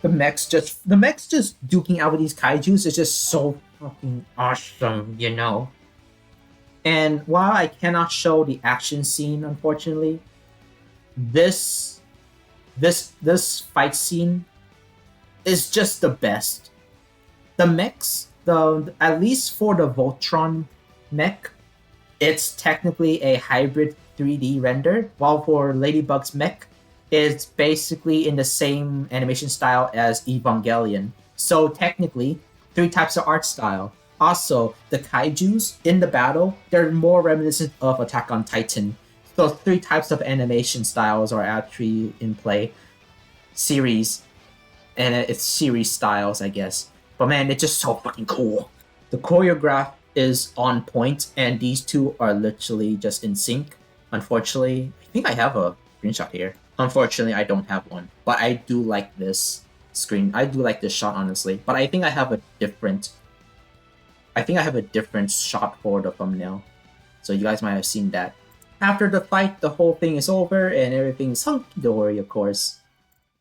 the mechs just duking out with these kaijus is just so fucking awesome, you know. And while I cannot show the action scene, unfortunately, this fight scene is just the best. The mechs, at least for the Voltron mech, it's technically a hybrid 3D render, while for Ladybug's mech, it's basically in the same animation style as Evangelion. So technically, 3 types of art style. Also, the kaijus in the battle, they're more reminiscent of Attack on Titan. So 3 types of animation styles are actually in play. Series. And it's series styles, I guess. But man, it's just so fucking cool. The choreograph is on point, and these two are literally just in sync. Unfortunately, I think I have a screenshot here. Unfortunately, I don't have one. But I do like this screen. I do like this shot, honestly. But I think I have a different shot for the thumbnail. So you guys might have seen that. After the fight, the whole thing is over, and everything is hunky-dory, of course.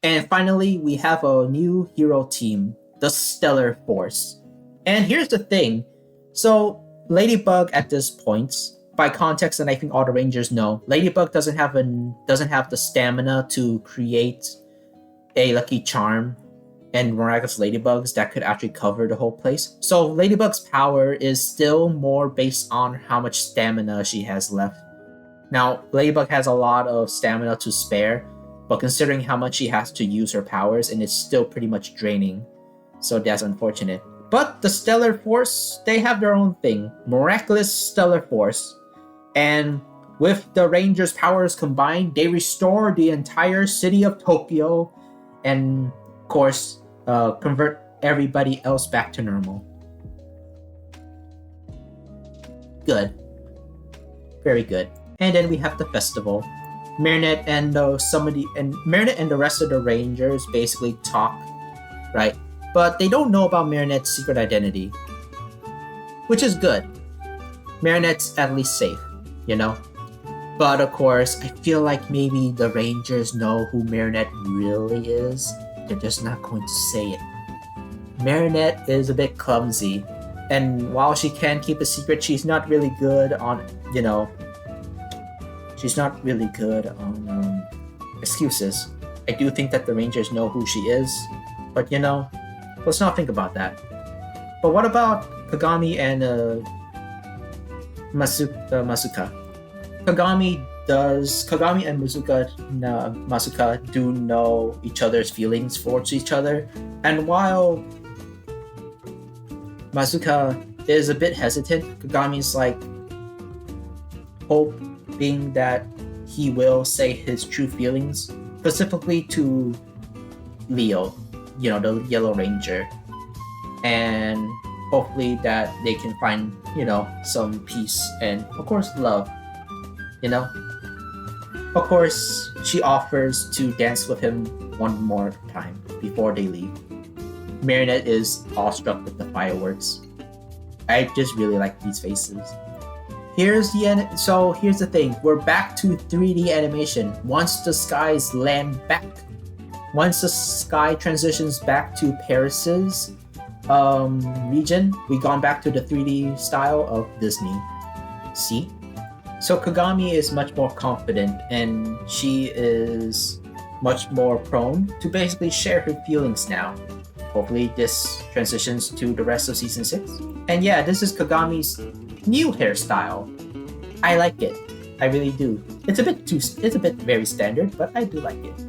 And finally, we have a new hero team, the Stellar Force. And here's the thing. So, Ladybug at this point, by context, and I think all the Rangers know, Ladybug doesn't have the stamina to create a Lucky Charm and Miraculous Ladybugs that could actually cover the whole place. So Ladybug's power is still more based on how much stamina she has left. Now, Ladybug has a lot of stamina to spare, but considering how much she has to use her powers, and it's still pretty much draining. So that's unfortunate. But the Stellar Force, they have their own thing. Miraculous Stellar Force. And with the Rangers' powers combined, they restore the entire city of Tokyo and, of course, convert everybody else back to normal. Good. Very good. And then we have the festival. Marinette and Marinette and the rest of the Rangers basically talk, right? But they don't know about Marinette's secret identity, which is good. Marinette's at least safe, you know? But of course, I feel like maybe the Rangers know who Marinette really is. They're just not going to say it. Marinette is a bit clumsy, and while she can keep a secret, she's not really good on, excuses. I do think that the Rangers know who she is, but let's not think about that. But what about Kagami and Masuka? Kagami and Masuka do know each other's feelings towards each other, and while Masuka is a bit hesitant, Kagami's like hoping that he will say his true feelings, specifically to Leo, the Yellow Ranger, and hopefully that they can find, some peace and, of course, love. Of course, she offers to dance with him one more time before they leave. Marinette is awestruck with the fireworks. I just really like these faces. Here's the thing. We're back to 3D animation. Once the sky transitions back to Paris's region, we've gone back to the 3D style of Disney. See? So Kagami is much more confident, and she is much more prone to basically share her feelings now. Hopefully this transitions to the rest of season 6. And yeah, this is Kagami's new hairstyle. I like it. I really do. It's a bit very standard, but I do like it.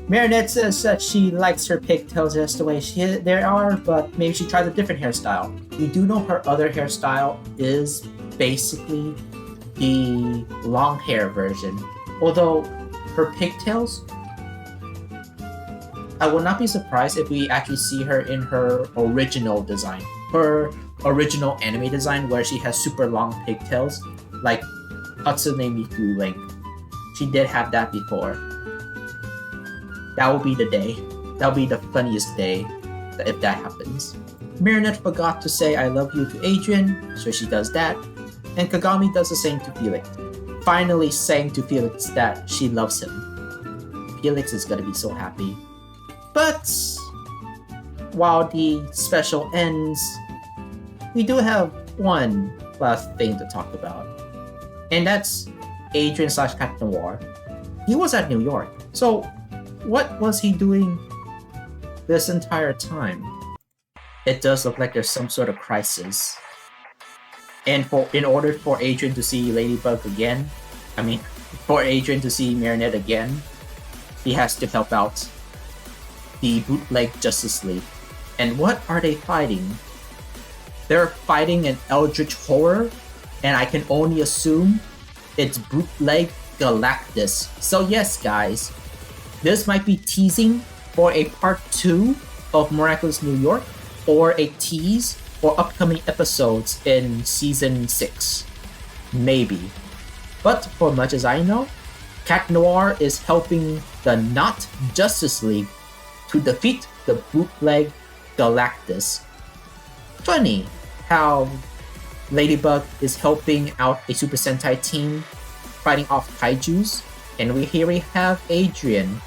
Marinette says that she likes her pigtails just the way they are, but maybe she tries a different hairstyle. We do know her other hairstyle is basically the long hair version. Although her pigtails, I will not be surprised if we actually see her in her original design. Her original anime design where she has super long pigtails, like Hatsune Miku length. She did have that before. That will be the day. That will be the funniest day if that happens. Marinette forgot to say I love you to Adrian, so she does that. And Kagami does the same to Felix, finally saying to Felix that she loves him. Felix is gonna be so happy. But while the special ends, we do have one last thing to talk about. And that's Adrian / Cat Noir. He was at New York. So what was he doing this entire time? It does look like there's some sort of crisis. And in order for Adrian to see Ladybug again, for Adrian to see Marinette again, he has to help out the Bootleg Justice League. And what are they fighting? They're fighting an eldritch horror, and I can only assume it's Bootleg Galactus. So yes, guys, this might be teasing for a part 2 of Miraculous New York, or a tease for upcoming episodes in season 6. Maybe. But for much as I know, Cat Noir is helping the Not Justice League to defeat the Bootleg Galactus. Funny how Ladybug is helping out a Super Sentai team fighting off Kaijus, and here we have Adrian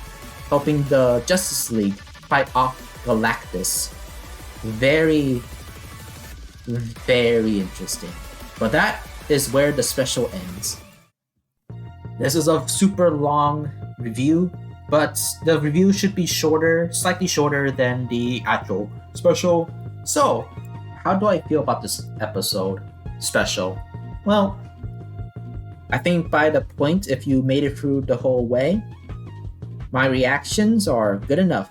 helping the Justice League fight off Galactus. Very, very interesting. But that is where the special ends. This is a super long review, but the review should be shorter, slightly shorter than the actual special. So, how do I feel about this episode special? Well, I think by the point, if you made it through the whole way, my reactions are good enough.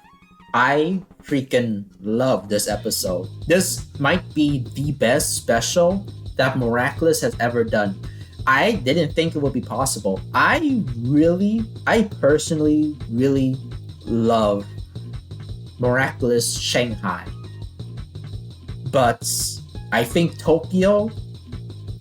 I freaking love this episode. This might be the best special that Miraculous has ever done. I didn't think it would be possible. I personally really love Miraculous Shanghai, but I think Tokyo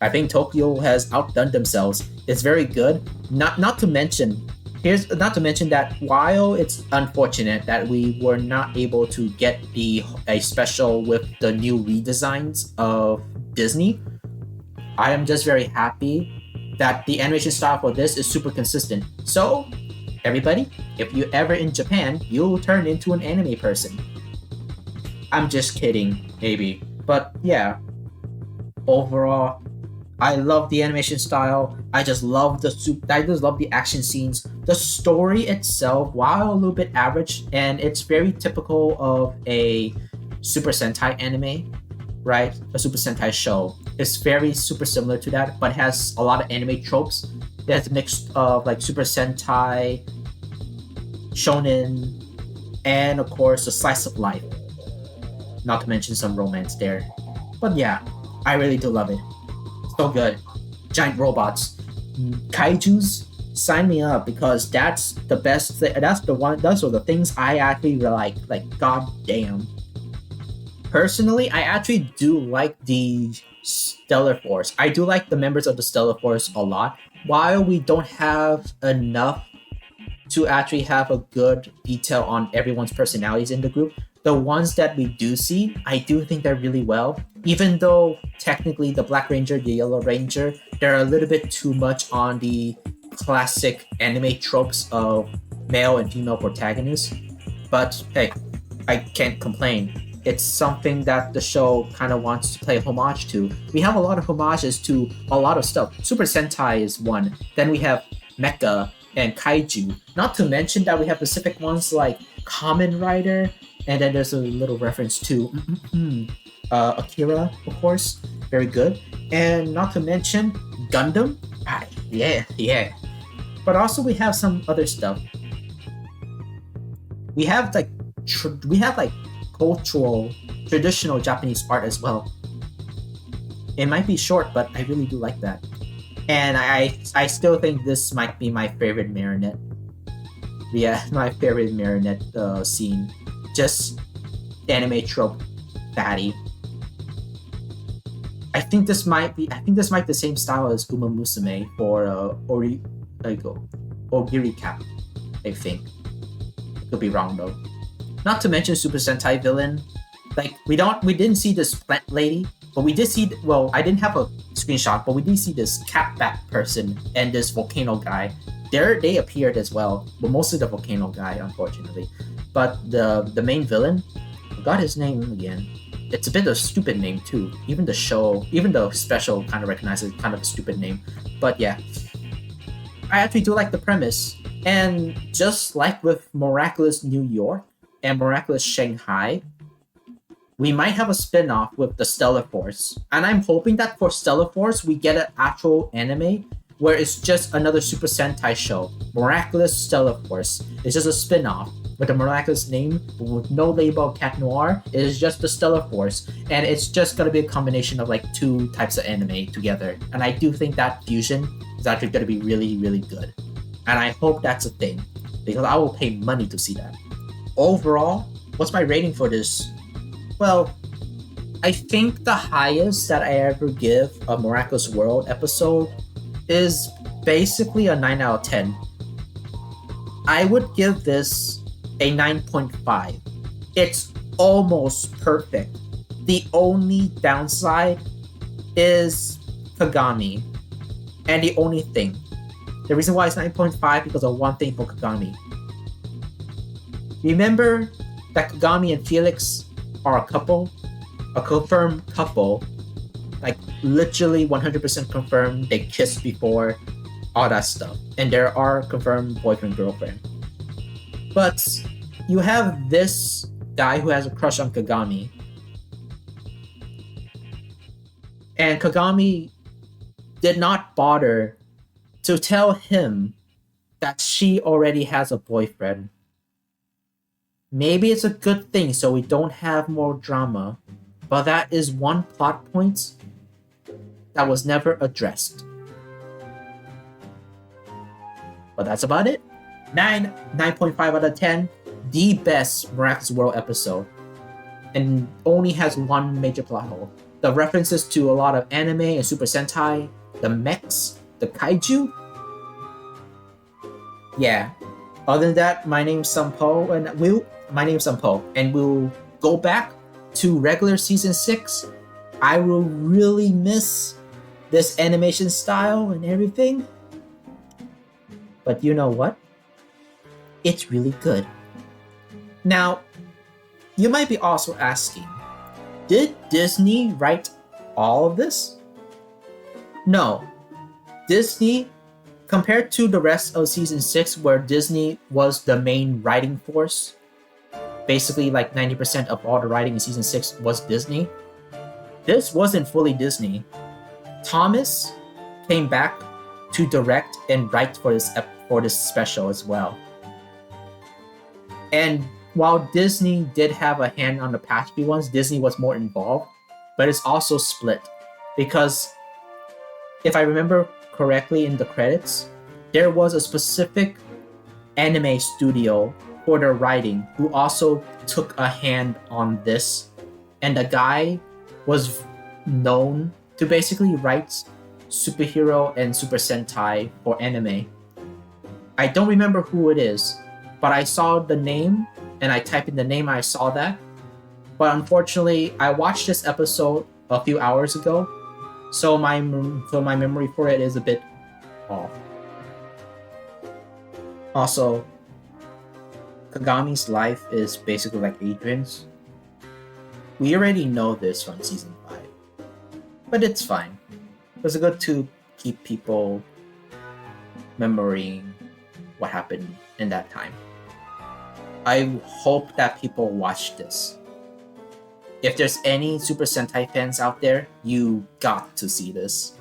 I think Tokyo has outdone themselves. It's very good. Not to mention not to mention that while it's unfortunate that we were not able to get a special with the new redesigns of Disney, I am just very happy that the animation style for this is super consistent. So, everybody, if you're ever in Japan, you'll turn into an anime person. I'm just kidding, maybe. But yeah, overall, I love the animation style. I just love the action scenes. The story itself, while a little bit average, and it's very typical of a Super Sentai anime, right? A Super Sentai show. It's very super similar to that, but has a lot of anime tropes. It has a mix of like Super Sentai, shonen, and of course a slice of life. Not to mention some romance there. But yeah, I really do love it. So good. Giant robots. Kaijus, sign me up because that's the best that's the one those are the things I actually like. Like god damn. Personally, I actually do like the Stellar Force. I do like the members of the Stellar Force a lot. While we don't have enough to actually have a good detail on everyone's personalities in the group, the ones that we do see, I do think they're really well. Even though technically the Black Ranger, the Yellow Ranger, they're a little bit too much on the classic anime tropes of male and female protagonists. But hey, I can't complain. It's something that the show kind of wants to play homage to. We have a lot of homages to a lot of stuff. Super Sentai is one. Then we have Mecha and Kaiju. Not to mention that we have specific ones like Kamen Rider, and then there's a little reference to Akira, of course. Very good. And not to mention Gundam. Yeah. But also we have some other stuff. We have like cultural, traditional Japanese art as well. It might be short, but I really do like that. And I still think this might be my favorite Marinette. Yeah, my favorite Marinette scene. Just anime trope fatty. I think this might be the same style as Uma Musume or Ogiri Cap. I think. Could be wrong though. Not to mention Super Sentai villain. Like we didn't see this plant lady, but we did see. Well, I didn't have a screenshot, but we did see this cat bat person and this volcano guy. They appeared as well, but mostly the volcano guy, unfortunately. But the main villain, I forgot his name again. It's a bit of a stupid name too. Even the special kind of recognizes kind of a stupid name. But yeah, I actually do like the premise. And just like with Miraculous New York and Miraculous Shanghai, we might have a spin-off with the Stellar Force. And I'm hoping that for Stellar Force, we get an actual anime where it's just another Super Sentai show. Miraculous Stellar Force. It's just a spin-off with a miraculous name, with no label Cat Noir. It is just the Stellar Force. And it's just going to be a combination of like two types of anime together. And I do think that fusion is actually going to be really, really good. And I hope that's a thing, because I will pay money to see that. Overall, what's my rating for this? Well, I think the highest that I ever give a Miraculous World episode is basically a 9 out of 10. I would give this a 9.5. It's almost perfect. The only downside is Kagami. And the only thing. The reason why it's 9.5 because of one thing for Kagami. Remember that Kagami and Felix are a couple? A confirmed couple. Like literally 100% confirmed. They kissed before. All that stuff. And there are confirmed boyfriend-girlfriend. But you have this guy who has a crush on Kagami. And Kagami did not bother to tell him that she already has a boyfriend. Maybe it's a good thing so we don't have more drama, but that is one plot point that was never addressed. But that's about it. 9.5 out of 10. The best Miraculous World episode. And only has one major plot hole. The references to a lot of anime and Super Sentai, the mechs, the Kaiju. Yeah. Other than that, my name's Sampo, and we'll go back to regular season 6. I will really miss this animation style and everything. But you know what? It's really good. Now, you might be also asking, did Disney write all of this? No. Disney, compared to the rest of season 6 where Disney was the main writing force, basically like 90% of all the writing in season 6 was Disney, this wasn't fully Disney. Thomas came back to direct and write for this special as well. And while Disney did have a hand on the past few ones, Disney was more involved, but it's also split. Because if I remember correctly in the credits, there was a specific anime studio for their writing who also took a hand on this. And the guy was known to basically write superhero and Super Sentai for anime. I don't remember who it is, but I saw the name and I typed in the name, I saw that. But unfortunately, I watched this episode a few hours ago, so my memory for it is a bit off. Also, Kagami's life is basically like Adrian's. We already know this from season 5, but it's fine. It's good to keep people remembering what happened in that time. I hope that people watch this. If there's any Super Sentai fans out there, you got to see this.